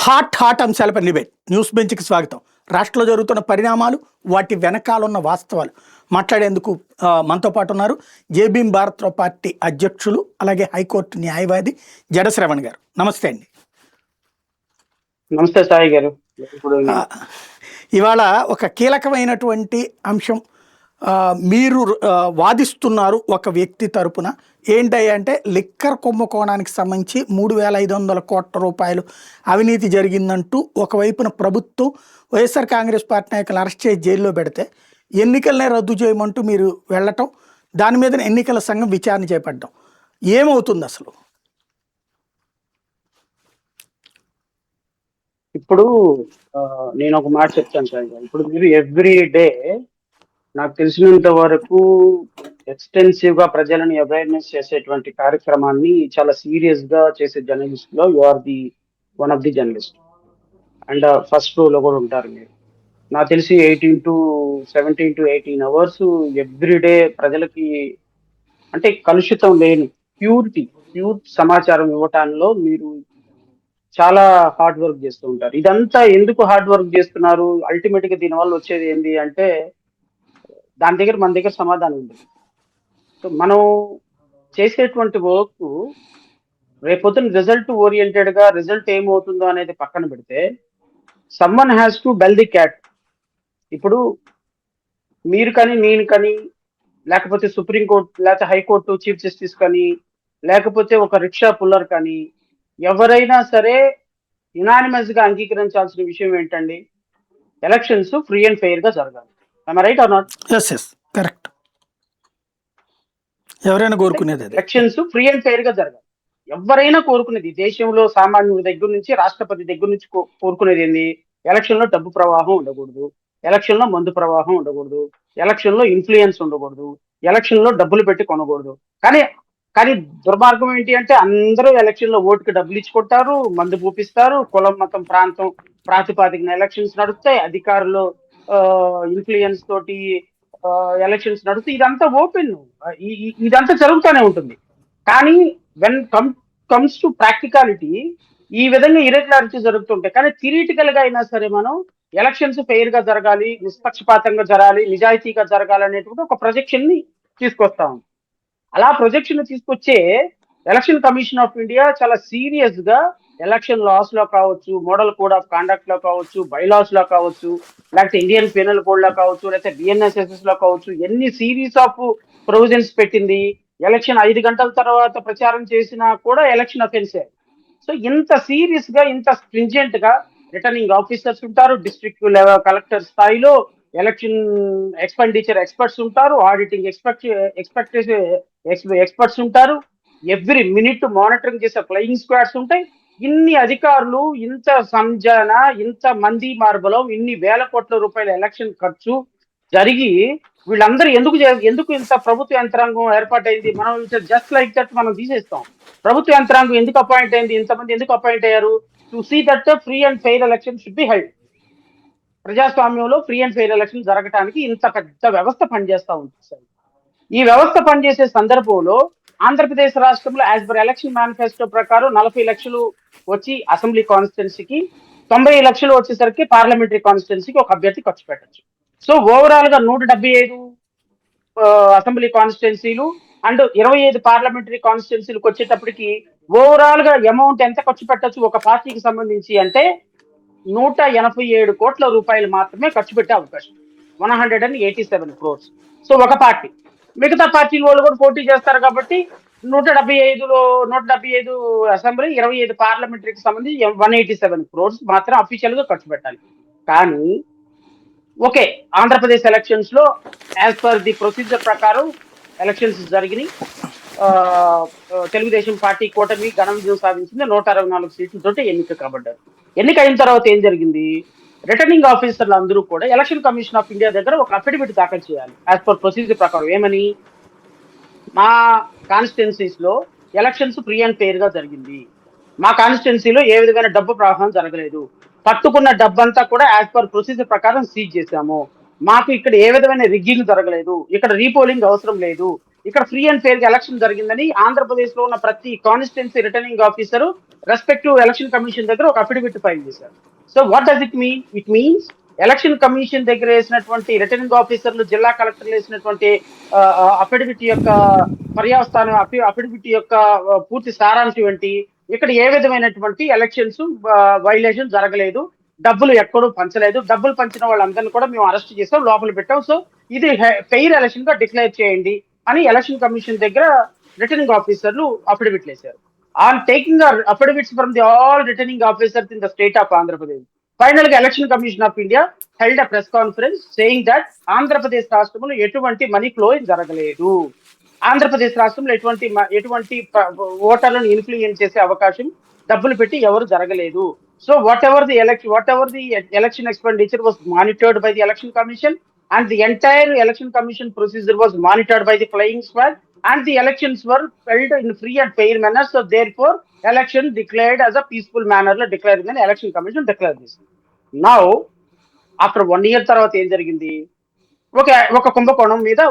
Hot అంశాలపై debate news బెంచ్కి స్వాగతం. రాష్ట్రంలో జరుగుతున్న పరిణామాలు, వాటి వెనకాలన్న వాస్తవాలు మాట్లాడేందుకు మనతో పాటు ఉన్నారు జేబీఎం భారత్ పార్టీ అధ్యక్షులు, అలాగే హైకోర్టు న్యాయవాది జడ శ్రవణ్ గారు. నమస్తే అండి. నమస్తే సాయి గారు. ఇవాళ ఒక కీలకమైనటువంటి అంశం మీరు వాదిస్తున్నారు ఒక వ్యక్తి తరపున. ఏంటంటే లిక్కర్ కుంభకోణానికి సంబంధించి 3,500 కోట్ల రూపాయలు అవినీతి జరిగిందంటూ ఒకవైపున ప్రభుత్వం వైఎస్ఆర్ కాంగ్రెస్ పార్టీ నాయకులు అరెస్ట్ చేసి జైల్లో పెడితే ఎన్నికలనే రద్దు చేయమంటూ మీరు వెళ్ళటం, దాని మీద ఎన్నికల సంఘం విచారణ చేపట్టడం ఏమవుతుంది అసలు? ఇప్పుడు నేను ఒక మాట చెప్తాను సార్. ఇప్పుడు మీరు ఎవ్రీ డే నాకు తెలిసినంత వరకు ఎక్స్టెన్సివ్ గా ప్రజలను అవేర్నెస్ చేసేటువంటి కార్యక్రమాన్ని చాలా సీరియస్ గా చేసే జర్నలిస్ట్ లో you are the one of the journalist and first row లో కూడా ఉంటారు మీరు. నాకు తెలిసి 17 to 18 అవర్స్ ఎవ్రీ డే ప్రజలకి అంటే కలుషితం లేని ప్యూర్ సమాచారం ఇవ్వటానికి మీరు చాలా హార్డ్ వర్క్ చేస్తూ ఉంటారు. ఇదంతా ఎందుకు హార్డ్ వర్క్ చేస్తున్నారు? అల్టిమేట్ గా దీనివల్ల వచ్చేది ఏంటి అంటే మన దగ్గర సమాధానం ఉంది. సో మనం చేసేటువంటి వర్క్ రేపొద్దున రిజల్ట్ ఓరియంటెడ్ గా రిజల్ట్ ఏమవుతుందో అనేది పక్కన పెడితే someone has to bell the cat. ఇప్పుడు మీరు కానీ, నేను కానీ, లేకపోతే సుప్రీంకోర్టు, లేకపోతే హైకోర్టు చీఫ్ జస్టిస్ కానీ, లేకపోతే ఒక రిక్షా పుల్లర్ కానీ, ఎవరైనా సరే యునానిమస్ గా అంగీకరించాల్సిన విషయం ఏంటండి? ఎలక్షన్స్ ఫ్రీ అండ్ ఫెయిర్ గా జరగాలి. Right are not? కరెక్ట్. ఎవరైనా కోరుకునేది ఎలక్షన్స్ ఫ్రీ అండ్ ఫెయిర్ గా జరగాలి. ఎవరైనా కోరుకునేది, దేశంలో సామాన్యుడి దగ్గర నుంచి రాష్ట్రపతి దగ్గర నుంచి కోరుకునేది ఏంది? ఎలక్షన్ లో డబ్బు ప్రవాహం ఉండకూడదు, ఎలక్షన్ లో మందు ప్రవాహం ఉండకూడదు, ఎలక్షన్ లో ఇన్ఫ్లుయెన్స్ ఉండకూడదు, ఎలక్షన్ లో డబ్బులు పెట్టి కొనకూడదు. కానీ దుర్మార్గం ఏంటి అంటే అందరూ ఎలక్షన్ లో ఓటుకి డబ్బులు ఇచ్చుకుంటారు, మందు పూపిస్తారు, కులం మతం ప్రాంతం ప్రాతిపాదికన ఎలక్షన్స్ నడుస్తాయి, అధికారులు ఇన్ఫ్లుయెన్స్ తోటి ఎలక్షన్స్ నడుస్తాయి. ఇదంతా ఓపెన్, ఇదంతా జరుగుతూనే ఉంటుంది. కానీ వెన్ కమ్స్ టు ప్రాక్టికాలిటీ ఈ విధంగా ఇరెగ్యులారిటీ జరుగుతుంటాయి. కానీ థియరిటికల్ గా అయినా సరే మనం ఎలక్షన్స్ ఫెయిర్ గా జరగాలి, నిష్పక్షపాతంగా జరగాలి, నిజాయితీగా జరగాలి అనేటువంటి ఒక ప్రొజెక్షన్ ని తీసుకొస్తా ఉంది. అలా ప్రొజెక్షన్ తీసుకొచ్చే ఎలక్షన్ కమిషన్ ఆఫ్ ఇండియా చాలా సీరియస్ గా ఎలక్షన్ లాస్ లో కావచ్చు, మోడల్ కోడ్ ఆఫ్ కాండక్ట్ లో కావచ్చు, బైలాస్ లో కావచ్చు, లేకపోతే ఇండియన్ పీనల్ కోడ్ లో కావచ్చు, లేకపోతే బిఎన్ఎస్ఎస్ఎస్ లో కావచ్చు, ఎన్ని సిరీస్ ఆఫ్ ప్రొవిజన్స్ పెట్టింది. ఎలక్షన్ 5 గంటల తర్వాత ప్రచారం చేసినా కూడా ఎలక్షన్ అఫెన్సే. సో ఇంత సీరియస్ గా, ఇంత స్ట్రింజెంట్ గా రిటర్నింగ్ ఆఫీసర్స్ ఉంటారు, డిస్ట్రిక్ట్ లెవెల్ కలెక్టర్ స్థాయిలో ఎలక్షన్ ఎక్స్పెండిచర్ ఎక్స్పర్ట్స్ ఉంటారు, ఆడిటింగ్ ఎక్స్పర్ట్స్ ఉంటారు, ఎవ్రీ మినిట్ మానిటరింగ్ చేసే ఫ్లయింగ్ స్క్వాడ్స్ ఉంటాయి. ఇన్ని అధికారులు, ఇంత సంజన, ఇంత మంది మార్బలం, ఇన్ని వేల కోట్ల రూపాయల ఎలక్షన్ ఖర్చు జరిగి వీళ్ళందరూ ఎందుకు ఇంత ప్రభుత్వ యంత్రాంగం ఏర్పాటైంది? మనం జస్ట్ లైక్ దట్ మనం తీసేస్తాం. ప్రభుత్వ యంత్రాంగం ఎందుకు అపాయింట్ అయింది? ఇంతమంది ఎందుకు అపాయింట్ అయ్యారు? To see that free and fair election should be held. ప్రజాస్వామ్యంలో ఫ్రీ అండ్ ఫెయిర్ ఎలక్షన్ జరగడానికి ఇంత పెద్ద వ్యవస్థ పనిచేస్తూ ఉంటుంది సార్. ఈ వ్యవస్థ పనిచేసే సందర్భంలో ఆంధ్రప్రదేశ్ రాష్ట్రంలో యాజ్ పర్ ఎలక్షన్ మేనిఫెస్టో ప్రకారం 40 లక్షలు వచ్చి అసెంబ్లీ కాన్స్టిట్యున్సీకి, 90 లక్షలు వచ్చేసరికి పార్లమెంటరీ కాన్స్టిట్యున్సీకి ఒక అభ్యర్థి ఖర్చు పెట్టచ్చు. సో ఓవరాల్ గా 175 అసెంబ్లీ కాన్స్టిట్యున్సీలు అండ్ 25 పార్లమెంటరీ కాన్స్టిట్యున్సీలకు వచ్చేటప్పటికి ఓవరాల్ గా అమౌంట్ ఎంత ఖర్చు పెట్టచ్చు ఒక పార్టీకి సంబంధించి అంటే 187 కోట్ల రూపాయలు మాత్రమే ఖర్చు పెట్టే అవకాశం, 187 crores. సో ఒక పార్టీ, మిగతా పార్టీల వాళ్ళు కూడా పోటీ చేస్తారు కాబట్టి 175 అసెంబ్లీ, 25 పార్లమెంటరీకి సంబంధించి 187 crores మాత్రం అఫీషియల్ గా ఖర్చు పెట్టాలి. కానీ ఓకే, ఆంధ్రప్రదేశ్ ఎలక్షన్స్ లో యాజ్ పర్ ది ప్రొసీజర్ ప్రకారం ఎలక్షన్స్ జరిగినాయి. తెలుగుదేశం పార్టీ కూటమి ఘన విజయం సాధించింది, 164 సీట్లతోటి ఎన్నిక కాబడ్డారు. ఎన్నిక అయిన తర్వాత ఏం జరిగింది? రిటర్నింగ్ ఆఫీసర్లు అందరూ కూడా ఎలక్షన్ కమిషన్ ఆఫ్ ఇండియా దగ్గర ఒక అఫిడవిట్ దాఖలు చేయాలి యాజ్ పర్ ప్రొసీజర్ ప్రకారం. ఏమని? మా కాన్స్టిట్యున్సీస్ లో ఎలక్షన్స్ ఫ్రీ అండ్ ఫెయిర్ గా జరిగింది, మా కాన్స్టిట్యున్సీలో ఏ విధమైన డబ్బు ప్రవాహం జరగలేదు, పట్టుకున్న డబ్బంతా కూడా యాజ్ పర్ ప్రొసీజర్ ప్రకారం సీజ్ చేశాము, మాకు ఇక్కడ ఏ విధమైన రిగ్గింగ్ జరగలేదు, ఇక్కడ రీపోలింగ్ అవసరం లేదు, ఇక్కడ ఫ్రీ అండ్ ఫెయిర్ గా ఎలక్షన్ జరిగిందని ఆంధ్రప్రదేశ్ లో ఉన్న ప్రతి constituency returning officer respective election commission దగ్గర ఒక అఫిడవిట్ ఫైల్ చేశారు. So what does it mean? It means election commission దగ్గర వేసినటువంటి రిటర్నింగ్ ఆఫీసర్లు, జిల్లా కలెక్టర్లు వేసినటువంటి అఫిడవిట్ యొక్క పర్యావస్థానం, అఫిడవిట్ యొక్క పూర్తి సారాంశం ఏంటి? ఇక్కడ ఏ విధమైనటువంటి ఎలక్షన్స్ వైలేషన్ జరగలేదు, డబ్బులు ఎక్కడూ పంచలేదు, డబ్బులు పంచిన వాళ్ళందరినీ కూడా మేము అరెస్ట్ చేసాం, లోపల పెట్టాం, సో ఇది ఫెయిర్ ఎలక్షన్ గా డిక్లేర్ చేయండి అని ఎలక్షన్ కమిషన్ దగ్గర రిటర్నింగ్ ఆఫీసర్లు అఫిడవిట్లు వేశారు. On taking affidavits from the all returning officers in the state of Andhra Pradesh, final గా election commission of India held a press conference saying that Andhra Pradesh రాష్ట్రంలో ఎటువంటి మనీ ఫ్లో జరగలేదు, ఆంధ్రప్రదేశ్ రాష్ట్రంలో ఎటువంటి ఓటర్లను ఇన్ఫ్లుయెన్స్ చేసే అవకాశం డబ్బులు పెట్టి ఎవరు జరగలేదు. So what ever the election expenditure was monitored by the election commission, and the entire election commission procedure was monitored by the flying squad, and the elections were held in free and fair manner. So therefore election declared as a peaceful manner lo declared in election commission declared this. Now after 1 year తర్వాత ఏం జరిగింది? ఒక కుంభకోణం మీద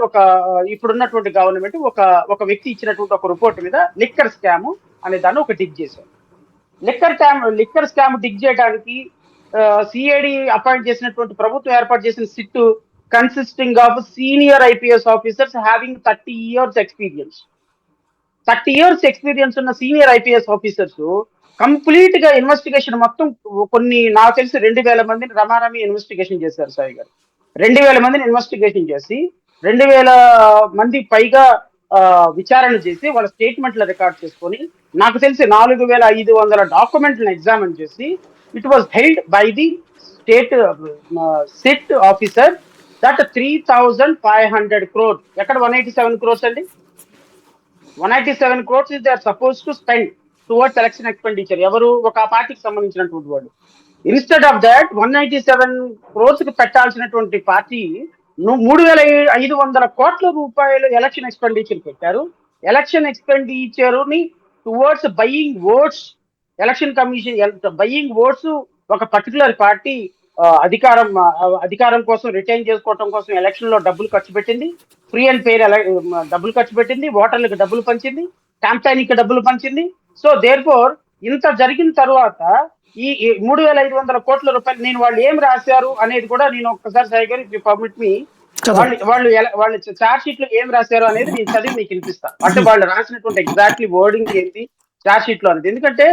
ఇప్పుడున్నటువంటి government ఒక వ్యక్తి ఇచ్చినటువంటి ఒక రిపోర్ట్ మీద లిక్కర్ స్కామ్ అనే దాన్ని ఒక డిగ్ చేశారు. లిక్కర్ స్కామ్ డిగ్ చేయడానికి సిఐడి అపాయింట్ చేసినటువంటి ప్రభుత్వం ఏర్పాటు చేసిన SIT consisting of senior IPS officers having 30 years experience. 30 years experience ఉన్న సీనియర్ ఐపీఎస్ ఆఫీసర్స్ కంప్లీట్ గా ఇన్వెస్టిగేషన్ మొత్తం నాకు తెలిసి 2000 మందిని రమారమి ఇన్వెస్టిగేషన్ చేశారు సాయి గారు. 2000 మందిని ఇన్వెస్టిగేషన్ చేసి 2000 మంది పైగా విచారణ చేసి వాళ్ళ స్టేట్మెంట్లు రికార్డ్ చేసుకొని నాకు తెలిసి 4500 డాక్యుమెంట్లను ఎగ్జామిన్ చేసి it was held by the state SIT officer that 3500 crores, ఎక్కడ 187 crores అండి, 187 crores is they are supposed to spend towards election expenditure. ఎవరు? ఒక పార్టీకి సంబంధించినటువంటి వాళ్ళు. ఇన్స్టెడ్ ఆఫ్ దాట్ 197 crores కి పెట్టాల్సినటువంటి పార్టీ 3500 కోట్ల రూపాయలు ఎలక్షన్ ఎక్స్పెండిచర్ పెట్టారు. ఎలక్షన్ ఎక్స్పెండిచర్ ని towards buying votes, election commission buying votes ఒక పర్టికులర్ పార్టీ అధికారం కోసం రిటైన్ చేసుకోవడం కోసం ఎలక్షన్ లో డబ్బులు ఖర్చు పెట్టింది, ఫ్రీ అండ్ ఫెయిర్ డబ్బులు ఖర్చు పెట్టింది, ఓటర్లకు డబ్బులు పంచింది, క్యాంపెయిన్ కి డబ్బులు పంచింది. సో దేర్ ఫోర్ ఇంత జరిగిన తర్వాత ఈ 3500 కోట్ల రూపాయలు నేను వాళ్ళు ఏం రాశారు అనేది కూడా నేను ఒక్కసారి సాయి గారు ఇఫ్ యు పర్మిట్ మీ, వాళ్ళు చార్జ్ షీట్ లో ఏం రాశారు అనేది నేను చదివి మీకు వినిపిస్తా. అంటే వాళ్ళు రాసినటువంటి ఎగ్జాక్ట్లీ వర్డింగ్ ఏంటి చార్జ్ షీట్ లో అనేది. ఎందుకంటే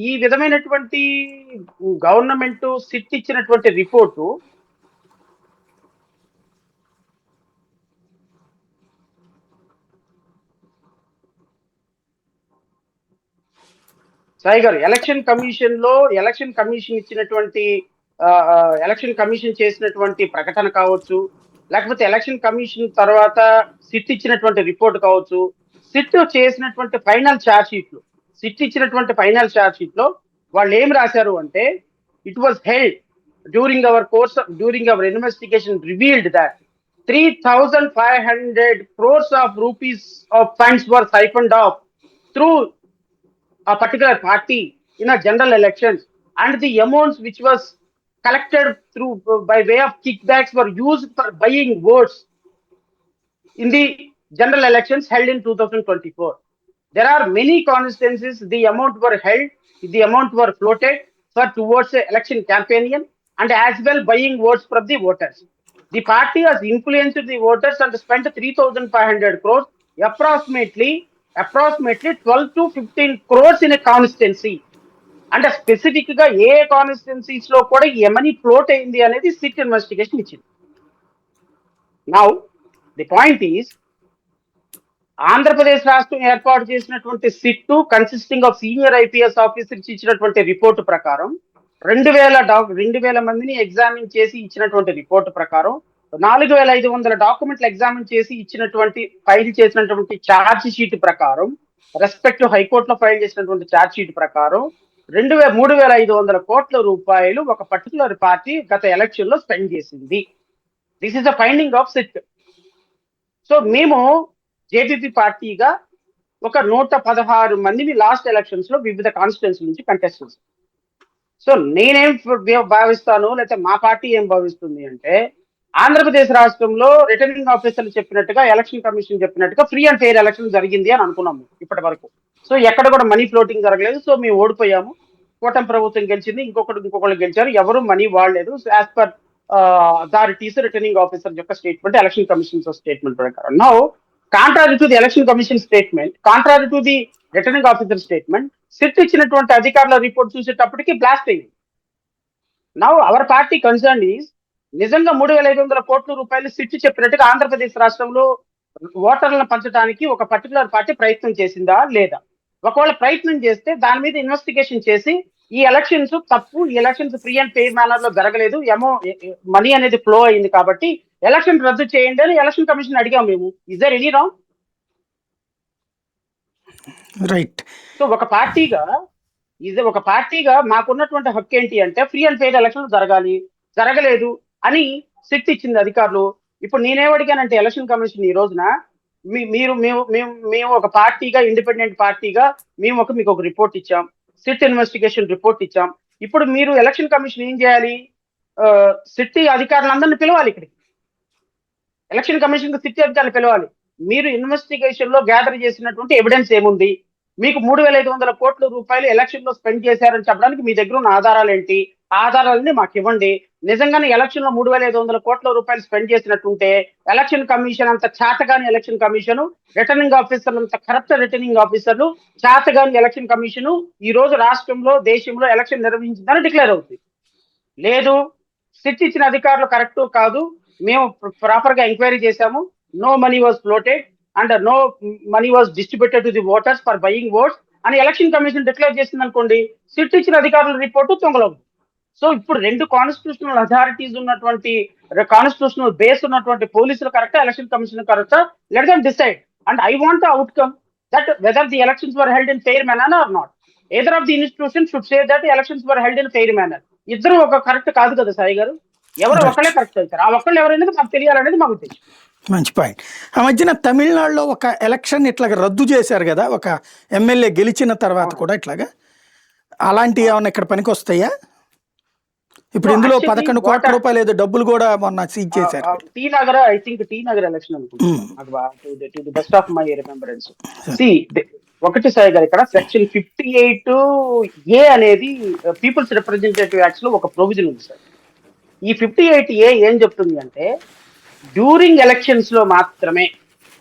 ఈ విధమైనటువంటి గవర్నమెంట్ సిట్ ఇచ్చినటువంటి రిపోర్టు సాయి గారు, ఎలక్షన్ కమిషన్ ఇచ్చినటువంటి ఎలక్షన్ కమిషన్ చేసినటువంటి ప్రకటన కావచ్చు, లేకపోతే ఎలక్షన్ కమిషన్ తర్వాత సిట్ ఇచ్చినటువంటి రిపోర్ట్ కావచ్చు, సిట్ చేసినటువంటి ఫైనల్ ఛార్జ్ షీట్ లో వాళ్ళు ఏం రాశారు అంటే it was held during hour investigation revealed that 3500 crores of rupees of funds were siphoned off through a particular party in a general elections, and the amounts which was collected through by way of kickbacks were used for buying votes in the general elections held in 2024. There are many constituencies the amount were floated for towards election campaign and as well buying votes from the voters. The party has influenced the voters and spent 3500 crores, approximately 12 to 15 crores in a constituency. అంటే specific గా ఏ constituencies లో కూడా ఏ money float అయింది అనేది SIT investigation ఇచ్చింది. Now the point is, Andhra Pradesh రాష్ట్రం ఏర్పాటు చేసినటువంటి SIT consisting of senior IPS officers ఇచ్చినటువంటి రిపోర్టు ప్రకారం 2000 మందిని ఎగ్జామిన్ చేసి ఇచ్చినటువంటి రిపోర్టు ప్రకారం 4500 డాక్యుమెంట్లు ఎగ్జామిన్ చేసి ఫైల్ చేసినటువంటి ఛార్జ్ షీట్ ప్రకారం, రెస్పెక్టివ్ హైకోర్టులో ఫైల్ చేసినటువంటి ఛార్జ్ షీట్ ప్రకారం 3500 కోట్ల రూపాయలు ఒక పర్టికులర్ పార్టీ గత ఎలక్షన్ లో స్పెండ్ చేసింది. This is the finding of SIT. So మేము జేపీపీ పార్టీగా ఒక 116 మందిని లాస్ట్ ఎలక్షన్స్ లో వివిధ కాన్స్టిట్యున్సీ నుంచి కంటెస్ట్ చేశాం. సో నేనేం భావిస్తాను, లేకపోతే మా పార్టీ ఏం భావిస్తుంది అంటే ఆంధ్రప్రదేశ్ రాష్ట్రంలో రిటర్నింగ్ ఆఫీసర్లు చెప్పినట్టుగా, ఎలక్షన్ కమిషన్ చెప్పినట్టుగా ఫ్రీ అండ్ ఫెయిర్ ఎలక్షన్ జరిగింది అని అనుకున్నాము ఇప్పటి వరకు. సో ఎక్కడ కూడా మనీ ఫ్లోటింగ్ జరగలేదు. సో మేము ఓడిపోయాము, కూటమి ప్రభుత్వం గెలిచింది, ఇంకొకళ్ళు గెలిచారు, ఎవరు మనీ వాడలేదు as per authorities returning officer యొక్క స్టేట్మెంట్, ఎలక్షన్ కమిషన్ స్టేట్మెంట్ ప్రకారం. Now contrary to the election commission statement, contrary to the returning officer statement, SIT ఇచ్చినటువంటి అధికారుల రిపోర్ట్ చూసేటప్పటికి బ్లాస్ట్ అయింది. Now our party concern is, నిజంగా 3,500 కోట్ల రూపాయలు సిట్ చెప్పినట్టుగా ఆంధ్రప్రదేశ్ రాష్ట్రంలో ఓటర్లను పంచడానికి ఒక పర్టికులర్ పార్టీ ప్రయత్నం చేసిందా లేదా? ఒకవేళ ప్రయత్నం చేస్తే దాని మీద ఇన్వెస్టిగేషన్ చేసి ఈ ఎలక్షన్స్ తప్పు, ఈ elections free and fair manner లో జరగలేదు, మనీ అనేది ఫ్లో అయింది కాబట్టి ఎలక్షన్ రద్దు చేయండి అని ఎలక్షన్ కమిషన్ అడిగాం మేము. Is there any wrong? Right. So ఒక పార్టీగా మాకున్నటువంటి హక్కు ఏంటి అంటే ఫ్రీ అండ్ ఫెయిర్ ఎలక్షన్ జరగాలి, జరగలేదు అని శక్తి ఇచ్చింది అధికారులు. ఇప్పుడు నేనేమడిగానంటే ఎలక్షన్ కమిషన్ ఈ రోజున మేము ఒక పార్టీగా, ఇండిపెండెంట్ పార్టీగా మీకు ఒక రిపోర్ట్ ఇచ్చాం, సిట్ ఇన్వెస్టిగేషన్ రిపోర్ట్ ఇచ్చాం. ఇప్పుడు మీరు ఎలక్షన్ కమిషన్ ఏం చేయాలి? సిట్ అధికారులందరినీ పిలవాలి ఇక్కడికి, ఎలక్షన్ కమిషన్ కు సిట్ అధికారులు పిలవాలి. మీరు ఇన్వెస్టిగేషన్ లో గ్యాదర్ చేసినటువంటి ఎవిడెన్స్ ఏముంది? మీకు 3,500 కోట్ల రూపాయలు ఎలక్షన్ లో స్పెండ్ చేశారని చెప్పడానికి మీ దగ్గర ఉన్న ఆధారాలు ఏంటి? ఆధారాలని మాకు ఇవ్వండి. నిజంగానే ఎలక్షన్ లో 3,500 కోట్ల రూపాయలు స్పెండ్ చేసినట్టుంటే ఎలక్షన్ కమిషన్ అంత చేతగాని ఎలక్షన్ కమిషన్, రిటర్నింగ్ ఆఫీసర్లు అంత కరప్ట్ రిటర్నింగ్ ఆఫీసర్లు, చేతగాని ఎలక్షన్ కమిషన్ ఈ రోజు రాష్ట్రంలో, దేశంలో ఎలక్షన్ నిర్వహించిందని డిక్లేర్ అవుతుంది. లేదు, సిట్ ఇచ్చిన అధికారులు కరెక్ట్ కాదు, మేము ప్రాపర్ గా ఎంక్వైరీ చేశాము, no money was floated and no money was distributed to the voters for buying votes అని ఎలక్షన్ కమిషన్ డిక్లేర్ చేసింది అనుకోండి, సిట్ ఇచ్చిన అధికారుల రిపోర్టు తొంగలవు. సో ఇప్పుడు రెండు కాన్స్టిట్యూషనల్ అథారిటీస్ ఉన్నటువంటి, కాన్స్టిట్యూషనల్ బేస్ ఉన్నటువంటి పోలీసులు కరెక్టా, ఎలక్షన్ కమిషన్ కరెక్టా? Let them decide. And I want the outcome that whether the elections were held in fair manner or not. Either of the institution should say that elections were held in fair manner. ఇద్దరు ఒక correct కాదు కదా సాయి గారు, ఎవరు ఒకళ్ళే correct అవుతారు. ఆ ఒక్కళ్ళు ఎవరైనా మాకు తెలియాలనేది మాకు ఉద్దేశం. మంచి పాయింట్. ఆ మధ్యన తమిళనాడులో ఒక ఎలక్షన్ ఇట్లాగా రద్దు చేశారు కదా, ఒక ఎమ్మెల్యే గెలిచిన తర్వాత కూడా ఇట్లాగా, అలాంటివి ఏమన్నా ఇక్కడ పనికి వస్తాయా? ఇప్పుడు ఇందులో 11 కోట్ల రూపాయలు ఏదో డబ్బులు కూడా మొన్న సీజ్ చేశారు. టీ నగర్ ఎలక్షన్ అనుకుంటున్నాను, బెస్ట్ ఆఫ్ మై రిమెంబరెన్స్. ఒకటి సాయి గారు, ఇక్కడ సెక్షన్ 58A అనేది పీపుల్స్ రిప్రజెంటేటివ్ యాక్ట్స్ లో ఒక ప్రొవిజన్ ఉంది సార్. ఈ 58A ఏం చెప్తుంది అంటే, డ్యూరింగ్ ఎలక్షన్స్ లో మాత్రమే,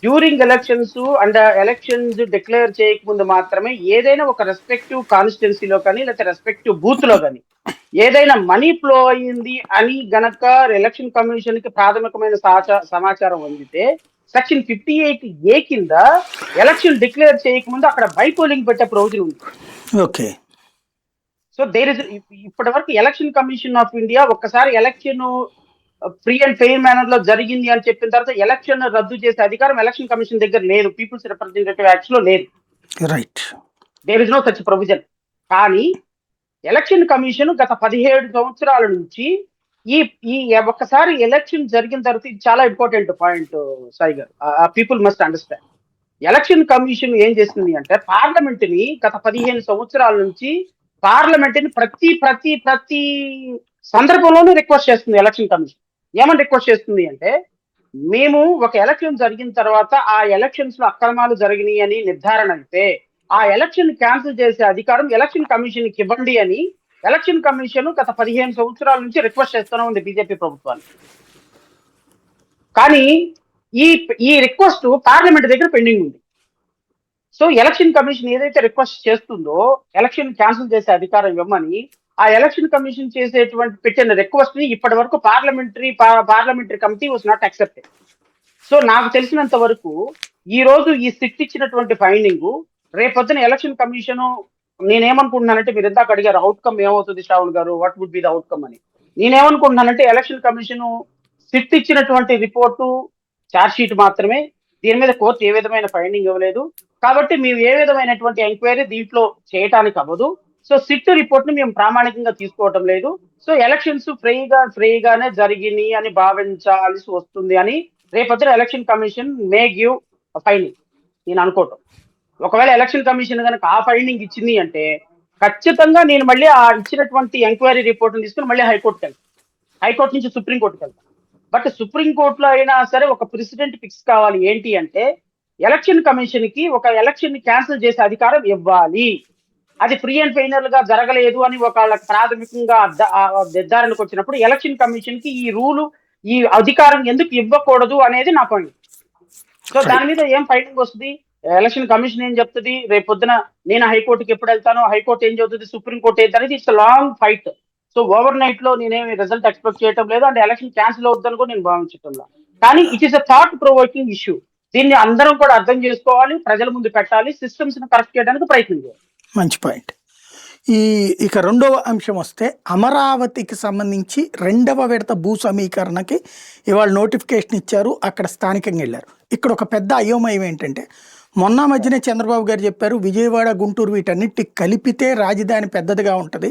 during elections and elections declare చేయకముందు మాత్రమే ఏదైనా ఒక రెస్పెక్టివ్ కాన్స్టిట్యున్సీలో కానీ లేకపోతే రెస్పెక్టివ్ బూత్ లో కానీ ఏదైనా మనీ ఫ్లో అయ్యింది అని గనక ఎలక్షన్ కమిషన్ కి ప్రాథమికమైన సమాచారం అందితే సెక్షన్ 58A కింద ఎలక్షన్ డిక్లేర్ చేయకముందు అక్కడ బైపోలింగ్ పెట్టే ప్రొవిజన్ ఉంది. ఓకే. సో దేర్ ఇస్, ఇప్పటి వరకు ఎలక్షన్ కమిషన్ ఆఫ్ ఇండియా ఒక్కసారి election free and fair manner లో జరిగింది అని చెప్పిన తర్వాత ఎలక్షన్ రద్దు చేసే అధికారం ఎలక్షన్ కమిషన్ దగ్గర లేదు, పీపుల్స్ రిప్రజెంటేటివ్ యాక్ట్స్ లో లేదు. Right. There is no such provision. కానీ ఎలక్షన్ కమిషన్ గత 17 సంవత్సరాల నుంచి ఈ ఒక్కసారి ఎలక్షన్ జరిగిన తర్వాత, ఇది చాలా ఇంపార్టెంట్ పాయింట్ సాయి గారు, people must understand. Election commission ఏం చేసింది అంటే పార్లమెంట్ ని గత 15 సంవత్సరాల నుంచి పార్లమెంట్ ని ప్రతి సందర్భంలోనూ రిక్వెస్ట్ చేస్తుంది ఎలక్షన్ కమిషన్. ఏమని రిక్వెస్ట్ చేస్తుంది అంటే, మేము ఒక ఎలక్షన్ జరిగిన తర్వాత ఆ ఎలక్షన్స్ లో అక్రమాలు జరిగినాయి అని నిర్ధారణ అయితే ఆ ఎలక్షన్ క్యాన్సిల్ చేసే అధికారం ఎలక్షన్ కమిషన్ కి ఇవ్వండి అని ఎలక్షన్ కమిషన్ గత 15 సంవత్సరాల నుంచి రిక్వెస్ట్ చేస్తూనే ఉంది బీజేపీ ప్రభుత్వాన్ని. కానీ ఈ రిక్వెస్ట్ పార్లమెంట్ దగ్గర పెండింగ్ ఉంది. సో ఎలక్షన్ కమిషన్ ఏదైతే రిక్వెస్ట్ చేస్తుందో ఎలక్షన్ క్యాన్సిల్ చేసే అధికారం ఇవ్వమని, ఆ ఎలక్షన్ కమిషన్ చేసేటువంటి పెట్టిన రిక్వెస్ట్ ని ఇప్పటి వరకు parliamentary committee was not accepted. So నాకు తెలిసినంత వరకు ఈ రోజు ఈ సిట్ ఇచ్చినటువంటి ఫైండింగ్, రేపొద్దున ఎలక్షన్ కమిషన్, నేనేమనుకుంటున్నానంటే, మీరు ఇందాక అడిగారు అవుట్కమ్ ఏమవుతుంది శ్రావణ్ గారు, what would be the outcome అని. నేనేమనుకుంటున్నానంటే ఎలక్షన్ కమిషన్ సిట్ ఇచ్చినటువంటి రిపోర్టు చార్జ్ షీట్ మాత్రమే, దీని మీద కోర్టు ఏ విధమైన ఫైండింగ్ ఇవ్వలేదు కాబట్టి మేము ఏ విధమైనటువంటి ఎంక్వైరీ దీంట్లో చేయటానికి అవ్వదు. సో సిట్ రిపోర్ట్ ని మేము ప్రామాణికంగా తీసుకోవటం లేదు. సో ఎలక్షన్స్ ఫ్రీగానే జరిగినాయి అని భావించాల్సి వస్తుంది అని రేపొద్దున election commission may give finding నేను అనుకోవటం. ఒకవేళ ఎలక్షన్ కమిషన్ కనుక ఆ ఫైండింగ్ ఇచ్చింది అంటే ఖచ్చితంగా నేను మళ్ళీ ఆ ఇచ్చినటువంటి ఎంక్వైరీ రిపోర్ట్ తీసుకుని మళ్ళీ హైకోర్టుకి వెళ్తాను, హైకోర్టు నుంచి సుప్రీంకోర్టుకి వెళ్తాను. బట్ సుప్రీంకోర్టులో అయినా సరే ఒక ప్రెసిడెంట్ ఫిక్స్ కావాలి. ఏంటి అంటే ఎలక్షన్ కమిషన్ కి ఒక ఎలక్షన్ ని క్యాన్సిల్ చేసే అధికారం ఇవ్వాలి. అది ఫ్రీ అండ్ ఫైనల్ గా జరగలేదు అని వాళ్ళకి ప్రాథమికంగా నిర్ధారణకు వచ్చినప్పుడు ఎలక్షన్ కమిషన్ కి ఈ రూలు, ఈ అధికారం ఎందుకు ఇవ్వకూడదు అనేది నా పాయింట్. సో దాని రైట్. మీద ఏం ఫైటింగ్ వస్తుంది? ఎలక్షన్ కమిషన్ ఏం చెప్తుంది, రేపు పొద్దున నేను హైకోర్టుకి ఎప్పుడు వెళ్తాను, హైకోర్టు ఏం చెబుతుంది, సుప్రీంకోర్టు ఏంటి అనేది it's long fight. So over night లో నేనేమి రిజల్ట్ ఎక్స్పెక్ట్ చేయటం లేదు, అంటే ఎలక్షన్ క్యాన్సిల్ అవుతుందని కూడా నేను భావించటం లేదు. కానీ it is a thought provoking issue. దీన్ని అందరం కూడా అర్థం చేసుకోవాలి, ప్రజల ముందు పెట్టాలి, సిస్టమ్స్ ని కరెక్ట్ చేయడానికి ప్రయత్నం చేయాలి. మంచి పాయింట్. ఇక రెండవ అంశం వస్తే అమరావతికి సంబంధించి రెండవ విడత భూ సమీకరణకి ఇవాళ నోటిఫికేషన్ ఇచ్చారు. అక్కడ స్థానికంగా వెళ్ళారు. ఇక్కడ ఒక పెద్ద అయోమయం ఏంటంటే మొన్న మధ్యనే చంద్రబాబు గారు చెప్పారు, విజయవాడ గుంటూరు వీటన్నిటి కలిపితే రాజధాని పెద్దదిగా ఉంటుంది,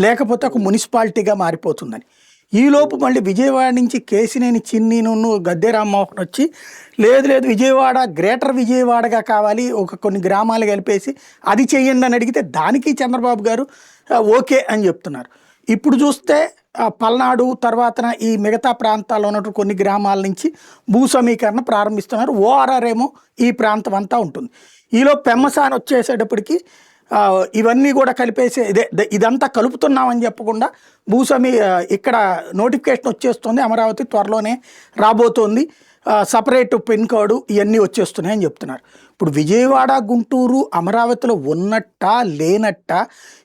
లేకపోతే ఒక మున్సిపాలిటీగా మారిపోతుందని. ఈలోపు మళ్ళీ విజయవాడ నుంచి కేసినేని చిన్నీను గద్దె రామ్మోహన్ వచ్చి లేదు లేదు విజయవాడ గ్రేటర్ విజయవాడగా కావాలి, ఒక కొన్ని గ్రామాలు కలిపేసి అది చెయ్యండి అని అడిగితే దానికి చంద్రబాబు గారు ఓకే అని చెప్తున్నారు. ఇప్పుడు చూస్తే పల్నాడు తర్వాత ఈ మిగతా ప్రాంతాల్లో ఉన్నటువంటి కొన్ని గ్రామాల నుంచి భూ సమీకరణ ప్రారంభిస్తున్నారు. ఓఆర్ఆర్ ఏమో ఈ ప్రాంతం అంతా ఉంటుంది. ఈలో పెమ్మసాని వచ్చేసేటప్పటికి ఇవన్నీ కూడా కలిపేసి ఇదంతా కలుపుతున్నామని చెప్పకుండా ఇక్కడ నోటిఫికేషన్ వచ్చేస్తుంది, అమరావతి త్వరలోనే రాబోతోంది, సపరేట్ పిన్ కోడ్ ఇవన్నీ వచ్చేస్తున్నాయని చెప్తున్నారు. ఇప్పుడు విజయవాడ గుంటూరు అమరావతిలో ఉన్నట్టా లేనట్టా?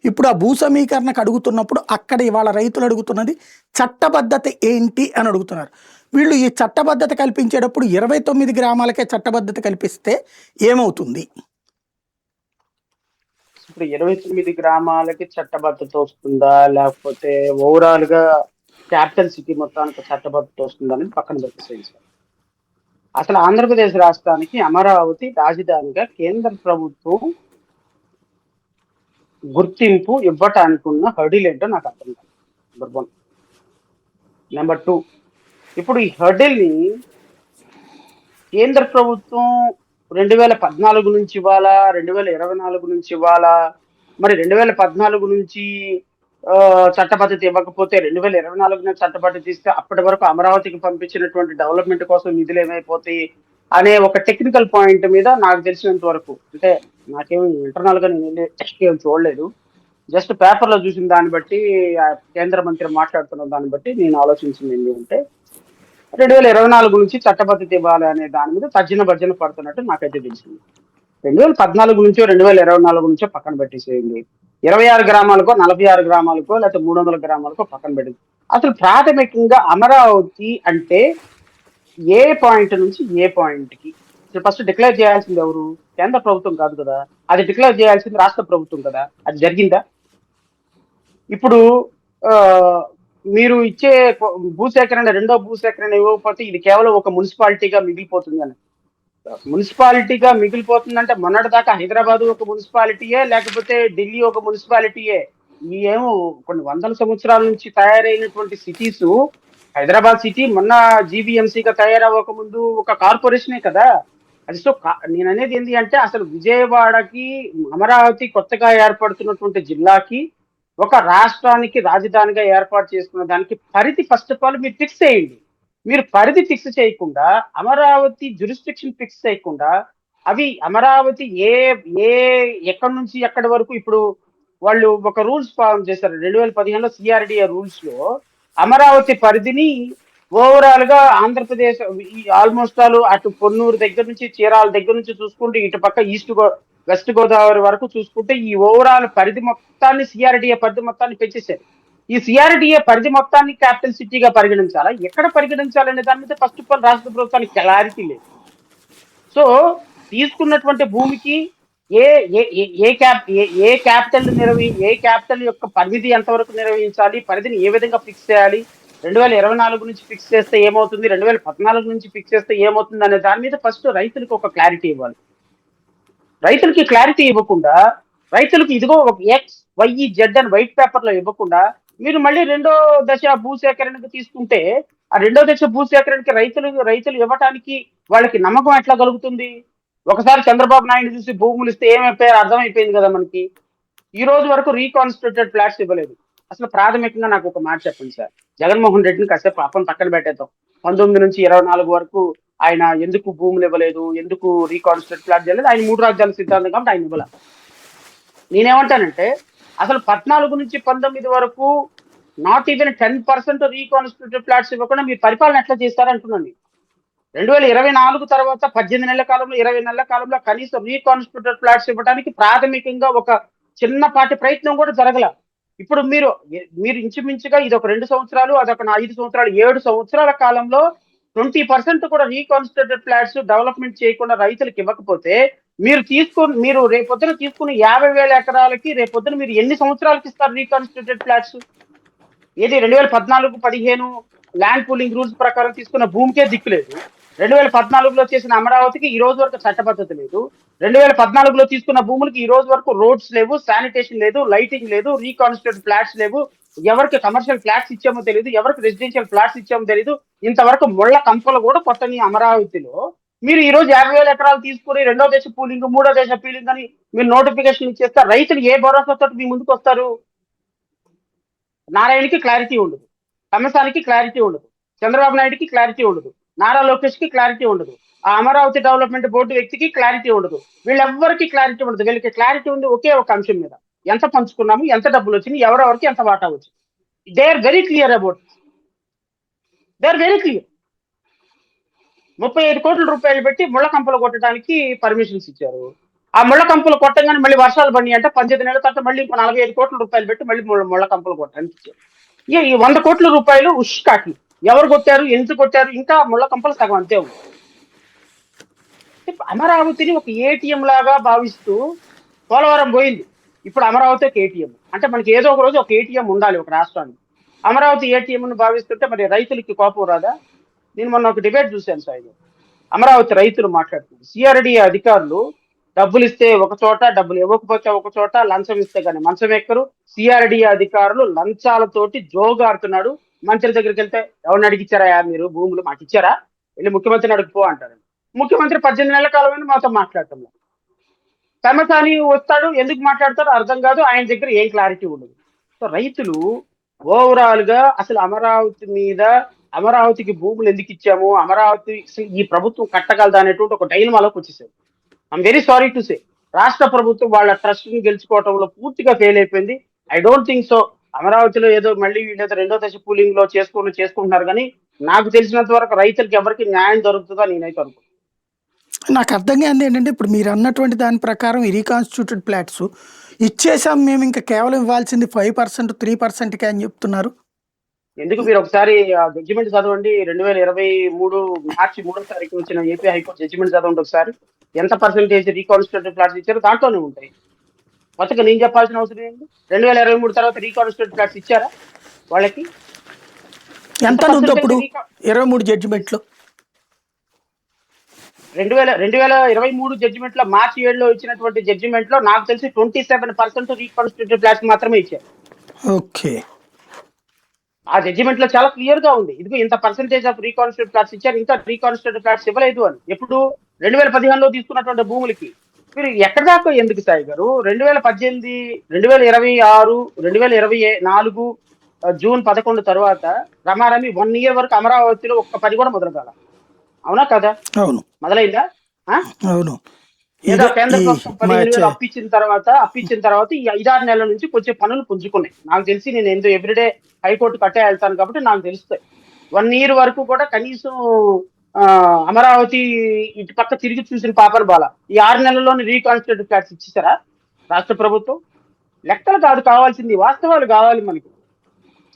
ఇప్పుడు ఆ భూ సమీకరణకు అడుగుతున్నప్పుడు అక్కడ ఇవాళ రైతులు అడుగుతున్నది చట్టబద్ధత ఏంటి అని అడుగుతున్నారు. వీళ్ళు ఈ చట్టబద్ధత కల్పించేటప్పుడు 29 గ్రామాలకే చట్టబద్ధత కల్పిస్తే ఏమవుతుంది? ఇప్పుడు 29 గ్రామాలకి చట్టబద్ధత వస్తుందా, లేకపోతే ఓవరాల్ గా క్యాపిటల్ సిటీ మొత్తానికి చట్టబద్ధత వస్తుందా అనేది పక్కన పెట్టేసేయండి. అసలు ఆంధ్రప్రదేశ్ రాష్ట్రానికి అమరావతి రాజధానిగా కేంద్ర ప్రభుత్వం గుర్తింపు ఇవ్వటానికి ఉన్న హర్డిల్ ఏంటో నాకు అర్థం కాదు. నెంబర్ 1. నెంబర్ 2, ఇప్పుడు ఈ హర్డిల్ ని కేంద్ర ప్రభుత్వం 2014 నుంచి ఇవ్వాలా, 2024 నుంచి ఇవ్వాలా? మరి 2014 నుంచి చట్టబద్ధత ఇవ్వకపోతే 2024 చట్టబద్ధత ఇస్తే అప్పటి వరకు అమరావతికి పంపించినటువంటి డెవలప్మెంట్ కోసం నిధులు ఏమైపోతాయి అనే ఒక టెక్నికల్ పాయింట్ మీద నాకు తెలిసినంత వరకు, అంటే నాకేమి ఇంటర్నల్ గా నేను ఏం చూడలేదు, జస్ట్ పేపర్ లో చూసిన దాన్ని బట్టి, కేంద్ర మంత్రి మాట్లాడుతున్న దాన్ని బట్టి నేను ఆలోచించింది ఏంటంటే 2024 నుంచి చట్టబద్ధత ఇవ్వాలి అనే దాని మీద తర్జన భర్జన పడుతున్నట్టు నాకైతే తెలిసింది. 2014 నుంచో 2024 నుంచో పక్కన పెట్టేసేయండి. 26 గ్రామాలకో 46 గ్రామాలకో లేకపోతే 300 గ్రామాలకో పక్కన పెట్టింది. అసలు ప్రాథమికంగా అమరావతి అంటే ఏ పాయింట్ నుంచి ఏ పాయింట్ కి ఫస్ట్ డిక్లేర్ చేయాల్సింది ఎవరు? కేంద్ర ప్రభుత్వం కాదు కదా, అది డిక్లేర్ చేయాల్సింది రాష్ట్ర ప్రభుత్వం కదా. అది జరిగిందా? ఇప్పుడు మీరు ఇచ్చే భూసేకరణ, రెండో భూసేకరణ ఇవ్వకపోతే ఇది కేవలం ఒక మున్సిపాలిటీగా మిగిలిపోతుంది అని. మున్సిపాలిటీగా మిగిలిపోతుందంటే మొన్నటిదాకా హైదరాబాద్ ఒక మున్సిపాలిటీయే, లేకపోతే ఢిల్లీ ఒక మున్సిపాలిటీయే. ఈ ఏమో కొన్ని వందల సంవత్సరాల నుంచి తయారైనటువంటి సిటీస్, హైదరాబాద్ సిటీ మొన్న జీబీఎంసీగా తయారవ్వక ముందు ఒక కార్పొరేషనే కదా అది. సో నేను అనేది ఏంటి అంటే అసలు విజయవాడకి, అమరావతి కొత్తగా ఏర్పడుతున్నటువంటి జిల్లాకి, ఒక రాష్ట్రానికి రాజధానిగా ఏర్పాటు చేసుకున్న దానికి పరిధి ఫస్ట్ ఆఫ్ ఆల్ మీరు ఫిక్స్ చేయండి. మీరు పరిధి ఫిక్స్ చేయకుండా, అమరావతి జ్యూరిస్డిక్షన్ ఫిక్స్ చేయకుండా, అవి అమరావతి ఏ ఏ ఎక్కడి నుంచి ఎక్కడి వరకు, ఇప్పుడు వాళ్ళు ఒక రూల్స్ ఫార్మ్ చేశారు 2015లో సిఆర్డిఏ రూల్స్ లో అమరావతి పరిధిని ఓవరాల్ గా ఆంధ్రప్రదేశ్ ఆల్మోస్ట్ ఆల్ అటు పొన్నూరు దగ్గర నుంచి, చీరాల దగ్గర నుంచి చూసుకుంటే ఇటు పక్క వెస్ట్ గోదావరి వరకు చూసుకుంటే ఈ ఓవరాల్ పరిధి మొత్తాన్ని, సిఆర్డిఏ పరిధి మొత్తాన్ని పెంచేశారు. ఈ సిఆర్డిఏ పరిధి మొత్తాన్ని క్యాపిటల్ సిటీగా పరిగణించాలా, ఎక్కడ పరిగణించాలనే దాని మీద ఫస్ట్ ఆఫ్ ఆల్ రాష్ట్ర ప్రభుత్వానికి క్లారిటీ లేదు. సో తీసుకున్నటువంటి భూమికి ఏ ఏ క్యాపిటల్ ఏ క్యాపిటల్ యొక్క పరిధి ఎంతవరకు నిర్వహించాలి, పరిధిని ఏ విధంగా ఫిక్స్ చేయాలి, 2024 నుంచి ఫిక్స్ చేస్తే ఏమవుతుంది, 2014 నుంచి ఫిక్స్ చేస్తే ఏమవుతుంది అనే దాని మీద ఫస్ట్ రైతులకు ఒక క్లారిటీ ఇవ్వాలి. రైతులకి క్లారిటీ ఇవ్వకుండా, రైతులకు ఇదిగో ఒక XYZ అని వైట్ పేపర్ లో ఇవ్వకుండా మీరు మళ్ళీ రెండో దశ భూసేకరణకు తీసుకుంటే, ఆ రెండో దశ భూసేకరణకి రైతులు ఇవ్వటానికి వాళ్ళకి నమ్మకం ఎట్లా కలుగుతుంది? ఒకసారి చంద్రబాబు నాయుడు చూసి భూములు ఇస్తే ఏమైపోయారు అర్థమైపోయింది కదా మనకి. ఈ రోజు వరకు రీకాన్స్టిట్యూటెడ్ ఫ్లాట్స్ ఇవ్వలేదు. అసలు ప్రాథమికంగా నాకు ఒక మాట చెప్పండి సార్, జగన్మోహన్ రెడ్డిని కాసేపు పాపం పక్కన పెట్టేద్దాం. 19 నుంచి 24 వరకు ఆయన ఎందుకు భూములు ఇవ్వలేదు, ఎందుకు రీకాన్స్టిట్యూట్ ప్లాట్ చేయలేదు, ఆయన 3 రాజ్యాల సిద్ధాంతం కాబట్టి ఆయన ఇవ్వలేదు. నేనేమంటానంటే అసలు 14 నుంచి 19 వరకు నాట్ ఈవెన్ 10% రీకాన్స్టిట్యూటెడ్ ఫ్లాట్స్ ఇవ్వకుండా మీరు పరిపాలన ఎట్లా చేస్తారంటున్నాను. 2024 తర్వాత 18 నెలల కాలంలో 20 నెలల కాలంలో కనీసం రీకాన్స్టిట్యూటెడ్ ఫ్లాట్స్ ఇవ్వడానికి ప్రాథమికంగా ఒక చిన్నపాటి ప్రయత్నం కూడా జరగల. ఇప్పుడు మీరు ఇంచుమించుగా ఇది ఒక 2 సంవత్సరాలు, అదొక 5 సంవత్సరాలు, 7 సంవత్సరాల కాలంలో 20% కూడా రీకాన్స్టిట్యూటెడ్ ఫ్లాట్స్ డెవలప్మెంట్ చేయకుండా రైతులకు ఇవ్వకపోతే మీరు రేపొద్దున తీసుకుని 50,000 ఎకరాలకి రేపొద్దున మీరు ఎన్ని సంవత్సరాలకి ఇస్తారు రీకాన్స్టిట్యూటెడ్ ఫ్లాట్స్? ఏది 2014-15 ల్యాండ్ పూలింగ్ రూల్స్ ప్రకారం తీసుకున్న భూమికే దిక్కులేదు. 2014లో చేసిన అమరావతికి ఈ రోజు వరకు చట్టబద్ధత లేదు. 2014లో తీసుకున్న భూములకి ఈ రోజు వరకు రోడ్స్ లేవు, శానిటేషన్ లేదు, లైటింగ్ లేదు, రీకాన్స్టిట్యూటెడ్ ఫ్లాట్స్ లేవు. ఎవరికి కమర్షియల్ ఫ్లాట్స్ ఇచ్చామో తెలియదు, ఎవరికి రెసిడెన్షియల్ ఫ్లాట్స్ ఇచ్చామో తెలియదు. ఇంతవరకు ముళ్ళ కంపలు కూడా కొట్టని అమరావతిలో మీరు ఈ రోజు 50,000 ఎకరాలు తీసుకుని రెండో దేశ పూలింగ్, మూడో దేశ పూలింగ్ అని మీరు నోటిఫికేషన్ ఇచ్చేస్తారు. రైతులు ఏ భరోసాతో మీ ముందుకు వస్తారు? నారాయణకి క్లారిటీ ఉండదు, కమసానికి క్లారిటీ ఉండదు, చంద్రబాబు నాయుడుకి క్లారిటీ ఉండదు, నారా లోకేష్ కి క్లారిటీ ఉండదు, ఆ అమరావతి డెవలప్మెంట్ బోర్డు వ్యక్తికి క్లారిటీ ఉండదు, వీళ్ళెవ్వరికి క్లారిటీ ఉండదు. వీళ్ళకి క్లారిటీ ఉంది ఒకే ఒక అంశం మీద, ఎంత పంచుకున్నాము, ఎంత డబ్బులు వచ్చింది, ఎవరెవరికి ఎంత వాటా వచ్చింది. They are very clear about, they are very clear. 35 కోట్ల రూపాయలు పెట్టి ముళ్ళ కంపలు కొట్టడానికి పర్మిషన్స్ ఇచ్చారు. ఆ ముళ్ళ కంపలు కొట్టగానే మళ్ళీ వర్షాలు పడి అంటే 18 నెలల తర్వాత మళ్ళీ 45 కోట్ల రూపాయలు పెట్టి మళ్ళీ ముళ్ళ కంపలు కొట్టడానికి ఇచ్చారు. ఈ 100 కోట్ల రూపాయలు ఉష్కాకి ఎవరు కొట్టారు, ఎందుకు కొట్టారు, ఇంకా ముళ్ళ కంపలు సగం అంతే ఉంది. అమరావతిని ఒక ఏటీఎం లాగా భావిస్తూ పోలవరం పోయింది, ఇప్పుడు అమరావతి ఒక ఏటీఎం. అంటే మనకి ఏదో ఒక రోజు ఒక ఏటీఎం ఉండాలి ఒక రాష్ట్రానికి. అమరావతి ఏటీఎం ను భావిస్తుంటే మరి రైతులకి కోపం రాదా? నేను మొన్న ఒక డిబేట్ చూశాను సాయి, అమరావతి రైతులు మాట్లాడుతున్నారు. సిఆర్డీ అధికారులు డబ్బులు ఇస్తే ఒక చోట, డబ్బులు ఇవ్వకపోతే ఒక చోట, లంచం ఇస్తే కానీ మంచం ఎక్కరు. సిఆర్డీ అధికారులు లంచాలతోటి జోగాడుతున్నాడు. మంత్రి దగ్గరికి వెళ్తే ఎవరిని అడిగిచ్చారా మీరు భూములు మాకు ఇచ్చారా, వెళ్ళి ముఖ్యమంత్రిని అడుగుపో అంటారు. ముఖ్యమంత్రి 18 నెలల కాలమైనా మాతో మాట్లాడటం లేదు. తమసాని వస్తాడు, ఎందుకు మాట్లాడతాడో అర్థం కాదు, ఆయన దగ్గర ఏం క్లారిటీ ఉండదు. సో రైతులు ఓవరాల్ గా అసలు అమరావతికి భూములు ఎందుకు ఇచ్చాము, అమరావతి ఈ ప్రభుత్వం కట్టగలదా అనేటువంటి ఒక డైలమాలోకి వచ్చేసారు. I'm very sorry to say, రాష్ట్ర ప్రభుత్వం వాళ్ళ ట్రస్ట్ ని గెలుచుకోవడంలో పూర్తిగా ఫెయిల్ అయిపోయింది. ఐ డోంట్ థింక్ సో అమరావతిలో ఏదో మళ్ళీ వీళ్ళేదో రెండో దశ పూలింగ్ లో చేసుకుంటున్నారు, కానీ నాకు తెలిసినంత వరకు రైతులకు ఎవరికి న్యాయం దొరుకుతుందా నేనైతే అనుకుంటున్నాను. నాకు అర్థం కాదు ఏంటంటే ఇప్పుడు మీరు అన్నటువంటి దాని ప్రకారం ఈ రీకాన్స్టిట్యూటెడ్ ఫ్లాట్స్ ఇచ్చేసాం మేము, ఇంకా కేవలం ఇవ్వాల్సింది 5%, 3%కే అని చెప్తున్నారు. ఎందుకు మీరు ఒకసారి జడ్జిమెంట్ చదవండి. 2023 మార్చి 3వ తారీఖు వచ్చిన ఏపీ హైకోర్టు జడ్జిమెంట్ చదవండి ఒకసారి. ఎంత పర్సెంటేజ్ రీకాన్స్టిట్యూటెడ్ ఫ్లాట్స్ ఇచ్చారో దాంట్లోనే ఉంటాయి. కొత్తగా నేను చెప్పాల్సిన అవసరం ఏంటి? 2023 తర్వాత రీకాన్స్టిట్యూటెడ్ ఫ్లాట్స్ ఇచ్చారా వాళ్ళకి? ఎంత ఉంది అప్పుడు 23 జడ్జిమెంట్లో? 2023 జడ్జిమెంట్ లో మార్చి 7లో ఇచ్చినటువంటి జడ్జిమెంట్ లో నాకు తెలిసి 27% రీకాన్స్టిట్యూటెడ్ ఫ్లాట్స్ మాత్రమే ఇచ్చారు. ఓకే, ఆ జడ్జిమెంట్ లో చాలా క్లియర్ గా ఉంది, ఇదిగో ఇంత పర్సెంటేజ్ ఆఫ్ రీకాన్స్టిట్యూటెడ్ ఫ్లాట్స్ ఇచ్చారు, ఇంకా రీకాన్స్టిట్యూటెడ్ ఫ్లాట్స్ ఇవ్వలేదు అని. ఎప్పుడు 2015లో తీసుకున్నటువంటి భూములకి మీరు ఎక్కడ దాకా ఎందుకు సాయి గారు? 2018, 2026, 2024 జూన్ 11 తర్వాత రమారమి 1 year వరకు అమరావతిలో ఒక్క పని కూడా మొదలు కాల, అవునా కదా? అవును, మొదలైందా? అవును. ఏదో కేంద్ర ప్రభుత్వం 15,000 అప్పించిన తర్వాత ఈ 5-6 నెలల నుంచి కొంచెం పనులు పుంజుకున్నాయి. నాకు తెలిసి నేను ఎందుకు ఎవ్రీడే హైకోర్టు కట్టే వెళ్తాను కాబట్టి నాకు తెలుస్తాయి. 1 year వరకు కూడా కనీసం అమరావతి ఇటు పక్క తిరిగి చూసిన పాపన బాల. ఈ 6 నెలల్లోనే రీకాన్స్టిట్యూటెడ్ ఫ్లాట్స్ ఇచ్చేసారా రాష్ట్ర ప్రభుత్వం? లెక్కలు కాదు కావాల్సింది, వాస్తవాలు కావాలి మనకి.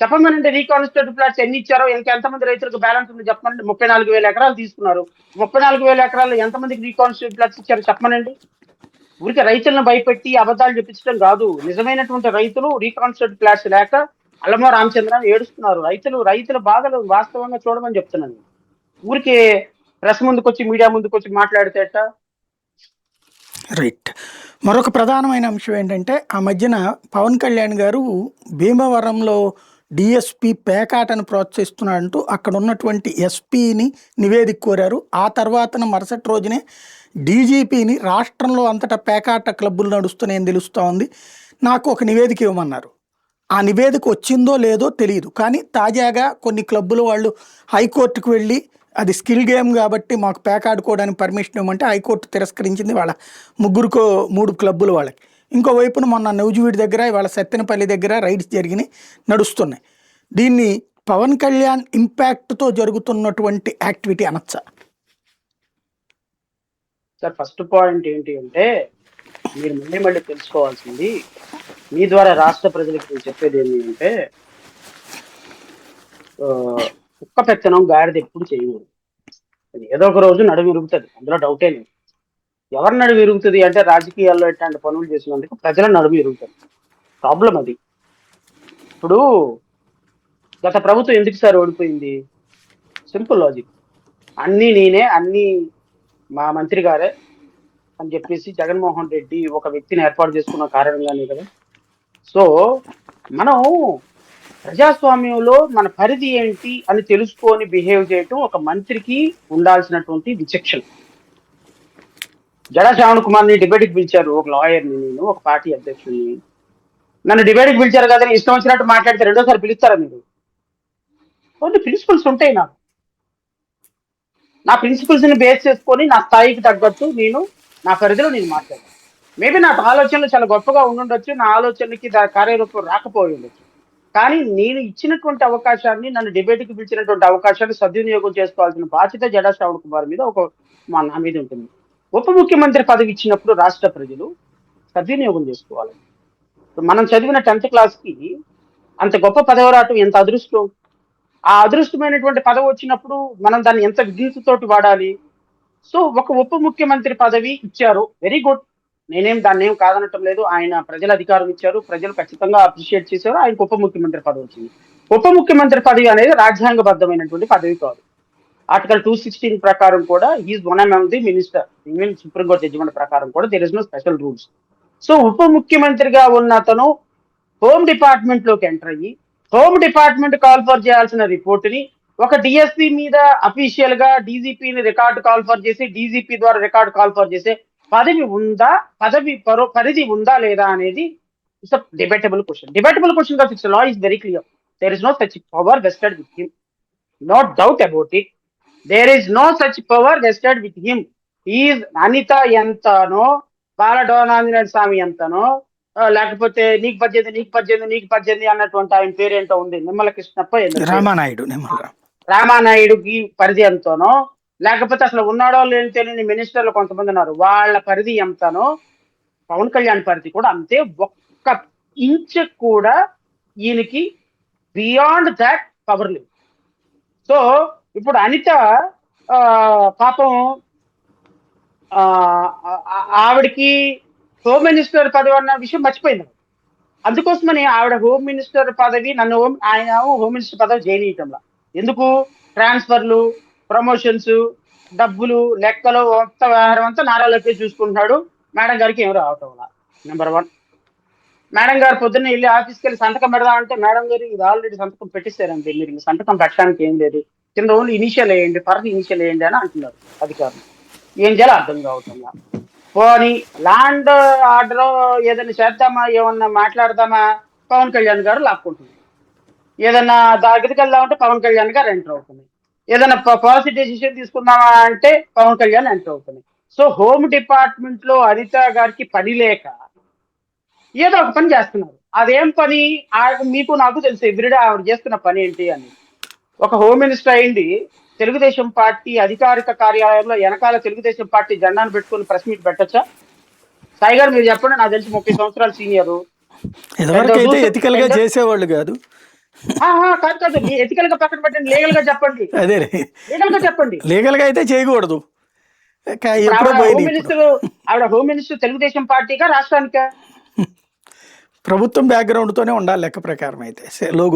చెప్పమనండి రీకాన్స్టిట్యూటెడ్ ఫ్లాట్స్ ఎన్ని ఇచ్చారో, ఎంతమంది రైతులకు బ్యాలెన్స్ ఉంది చెప్పమనండి. 34,000 ఎకరాలు తీసుకున్నారు, 34,000 ఎకరాలు ఎంతమందికి రీకాన్స్టిట్యూటెడ్ ఫ్లాట్స్ ఇచ్చారో చెప్పమనండి. ఊరికే రైతులను భయపెట్టి అబద్ధాలు చెప్పించడం కాదు. నిజమైనటువంటి రైతులు రీకాన్స్టిట్యూటెడ్ ఫ్లాట్స్ లేక అల్లమో రామచంద్ర ఏడుస్తున్నారు. రైతుల బాధలు వాస్తవంగా చూడమని చెప్తున్నాను. ఊరికే ప్రెస్ ముందుకు వచ్చి మీడియా ముందుకు వచ్చి మాట్లాడితేట. రైట్. మరొక ప్రధానమైన అంశం ఏంటంటే ఆ మధ్యన పవన్ కళ్యాణ్ గారు భీమవరంలో డిఎస్పి పేకాటను ప్రోత్సహిస్తున్నాడంటూ అక్కడ ఉన్నటువంటి ఎస్పీని నివేదిక కోరారు. ఆ తర్వాత మరుసటి రోజునే డీజీపీని రాష్ట్రంలో అంతటా పేకాట క్లబ్బులు నడుస్తున్నాయని తెలుస్తూ ఉంది, నాకు ఒక నివేదిక ఇవ్వమన్నారు. ఆ నివేదిక వచ్చిందో లేదో తెలియదు. కానీ తాజాగా కొన్ని క్లబ్బుల వాళ్ళు హైకోర్టుకు వెళ్ళి అది స్కిల్ గేమ్ కాబట్టి మాకు ప్యాక్ ఆడుకోవడానికి పర్మిషన్ ఇవ్వమంటే హైకోర్టు తిరస్కరించింది వాళ్ళ ముగ్గురుకో 3 క్లబ్బుల వాళ్ళకి. ఇంకోవైపున మొన్న నౌజువీడి దగ్గర ఇవాళ సత్తెనపల్లి దగ్గర రైడ్స్ జరిగినాయి, నడుస్తున్నాయి. దీన్ని పవన్ కళ్యాణ్ ఇంపాక్ట్తో జరుగుతున్నటువంటి యాక్టివిటీ అనొచ్చా? సార్ ఫస్ట్ పాయింట్ ఏంటి అంటే, మీరు మళ్ళీ మళ్ళీ తెలుసుకోవాల్సింది, మీ ద్వారా రాష్ట్ర ప్రజలకు నేను చెప్పేది ఏంటి అంటే, ఆ, కుక్క పెత్తనం గాడిద ఎప్పుడు చేయకూడదు. అది ఏదో ఒక రోజు నడుము విరుగుతుంది, అందులో డౌటే లేదు. ఎవరి నడుము విరుగుతుంది అంటే, రాజకీయాల్లో ఇట్లాంటి పనులు చేసినందుకు ప్రజల నడుము విరుగుతుంది. ప్రాబ్లం అది. ఇప్పుడు గత ప్రభుత్వం ఎందుకు సార్ ఓడిపోయింది? Simple logic. అన్నీ నేనే, అన్నీ మా మంత్రి గారే అని చెప్పేసి జగన్మోహన్ రెడ్డి ఒక వ్యక్తిని ఏర్పాటు చేసుకున్న కారణంగానే కదా. సో మనం ప్రజాస్వామ్యంలో మన పరిధి ఏంటి అని తెలుసుకొని బిహేవ్ చేయటం ఒక మంత్రికి ఉండాల్సినటువంటి విచక్షణ. జడా శ్రావణ్ కుమార్ ని డిబేట్కి పిలిచారు, ఒక లాయర్ని, నేను ఒక పార్టీ అధ్యక్షుడిని. నన్ను డిబేట్కి పిలిచారు కదా, ఇష్టం వచ్చినట్టు మాట్లాడితే రెండోసారి పిలుస్తారా మీరు? కొన్ని ప్రిన్సిపల్స్ ఉంటాయి నాకు. నా ప్రిన్సిపల్స్ ని బేస్ చేసుకొని నా స్థాయికి తగ్గట్టు నేను నా పరిధిలో నేను మాట్లాడాను. మేబీ నా ఆలోచనలు చాలా గొప్పగా ఉండుండొచ్చు, నా ఆలోచనలకి కార్యరూపం రాకపోయి ఉండొచ్చు. కానీ నేను ఇచ్చినటువంటి అవకాశాన్ని, నన్ను డిబేట్కి పిలిచినటువంటి అవకాశాన్ని సద్వినియోగం చేసుకోవాల్సిన బాధ్యత జడా శ్రావణ్ కుమార్ మీద నా మీద ఉంటుంది. ఉప ముఖ్యమంత్రి పదవి ఇచ్చినప్పుడు రాష్ట్ర ప్రజలు సద్వినియోగం చేసుకోవాలి. మనం చదివిన 10th క్లాస్కి అంత గొప్ప పదవి రావటం ఎంత అదృష్టం. ఆ అదృష్టమైనటువంటి పదవి వచ్చినప్పుడు మనం దాన్ని ఎంత విద్యుత్తుతోటి వాడాలి. సో ఒక ఉప ముఖ్యమంత్రి పదవి ఇచ్చారు, వెరీ గుడ్. నేనేం దాన్ని ఏం కాదనటం లేదు. ఆయన ప్రజల అధికారం ఇచ్చారు, ప్రజలు ఖచ్చితంగా అప్రిషియేట్ చేశారు, ఆయనకు ఉప ముఖ్యమంత్రి పదవి వచ్చింది. ఉప ముఖ్యమంత్రి పదవి అనేది రాజ్యాంగబద్ధమైనటువంటి పదవి కాదు. ఆర్టికల్ 216 ప్రకారం కూడా is one among the minister. Even Supreme Court judgement ప్రకారం కూడా there is no special rules. So ఉప ముఖ్యమంత్రిగా ఉన్న అతను హోమ్ డిపార్ట్మెంట్ లోకి ఎంటర్ అయ్యి హోమ్ డిపార్ట్మెంట్ కాల్ఫర్ చేయాల్సిన రిపోర్టుని ఒక డిఎస్పీ మీద అఫీషియల్ గా డీజీపీని రికార్డు కాల్ఫర్ చేసి డీజీపీ ద్వారా రికార్డు కాల్ఫర్ చేసే పరిధి ఉందా లేదా అనేది it's debatable question. Debatable question కాదు, it's law is very clear. There is no such power vested with him, no doubt about it. There is no such power vested with him. Is Anitha ఎంతనో, బాలడోనాంజనేయ స్వామి ఎంతనో, లేకపోతే నీకు 18 అన్నటువంటి ఆయన పేరేంటో ఉంది, నిమ్మల కృష్ణప్ప, రామానాయుడుకి పరిధి ఎంతనో, లేకపోతే అసలు ఉన్నాడో లేని తెలియని మినిస్టర్లు కొంతమంది ఉన్నారు, వాళ్ళ పరిధి ఎంతనో పవన్ కళ్యాణ్ పరిధి కూడా అంతే. ఒక్క ఇంచ్ కూడా ఈయనకి బియాండ్ దాట్ పవర్ లేదు. సో ఇప్పుడు అనిత పాపం ఆవిడకి హోమ్ మినిస్టర్ పదవి అన్న విషయం మర్చిపోయింది. అందుకోసమని ఆవిడ హోమ్ మినిస్టర్ పదవి ఆయన హోమ్ మినిస్టర్ పదవి చేయనీయటంలా. ఎందుకు? ట్రాన్స్ఫర్లు, ప్రమోషన్స్, డబ్బులు, లెక్కలు, మొత్త వ్యవహారం అంతా నారా లోకేష్ చూసుకుంటున్నాడు. మేడం గారికి ఏం రావటం వల్ల నెంబర్ 1. మేడం గారు పొద్దున్న వెళ్ళి ఆఫీస్కి వెళ్ళి సంతకం పెడదామంటే, మేడం గారు ఇది ఆల్రెడీ సంతకం పెట్టిస్తారండి, మీరు సంతకం పెట్టడానికి ఏం లేదు, కింద ఓన్లీ ఇనిషియల్ వేయండి, ఫర్ ఇనిషియల్ వేయండి అని అంటున్నారు అధికారులు. ఏం చేయాలో అర్థం కావటంలా. పోనీ ల్యాండ్ ఆర్డర్ ఏదైనా చేద్దామా, ఏమన్నా మాట్లాడదామా, పవన్ కళ్యాణ్ గారు లాక్కుంటున్నారు. ఏదన్నా దగ్గరికి వెళ్దామంటే పవన్ కళ్యాణ్ గారు ఎంటర్ అవుతుంది. ఏదైనా పాలసీ డెసిషన్ తీసుకుందామా అంటే పవన్ కళ్యాణ్ ఎంటర్ అవుతుంది. సో హోమ్ డిపార్ట్మెంట్ లో అనిత గారికి పని లేక ఏదో ఒక పని చేస్తున్నారు. అదేం పని మీకు నాకు తెలుసు, ఎవ్రీడే ఆవిడ చేస్తున్న పని ఏంటి అని. ఒక హోమ్ మినిస్టర్ అయింది, తెలుగుదేశం పార్టీ అధికారిక కార్యాలయంలో వెనకాల తెలుగుదేశం పార్టీ జెండాను పెట్టుకుని ప్రెస్ మీట్ పెట్టచ్చా? సాయి గారు మీరు చెప్పండి, నాకు తెలిసి 30 సంవత్సరాలు సీనియర్. చేసేవాళ్ళు కాదు కాదు, ఎథికల్ గా పక్కన పెట్టండి, లీగల్ గా చెప్పండి. అదే లీగల్ గా అయితే చేయకూడదు. ఆవిడ హోమ్ మినిస్టర్ తెలుగుదేశం పార్టీగా రాష్ట్రానికా? ప్రభుత్వం బ్యాక్గ్రౌండ్ తోనే ఉండాలి లెక్క ప్రకారం. అయితే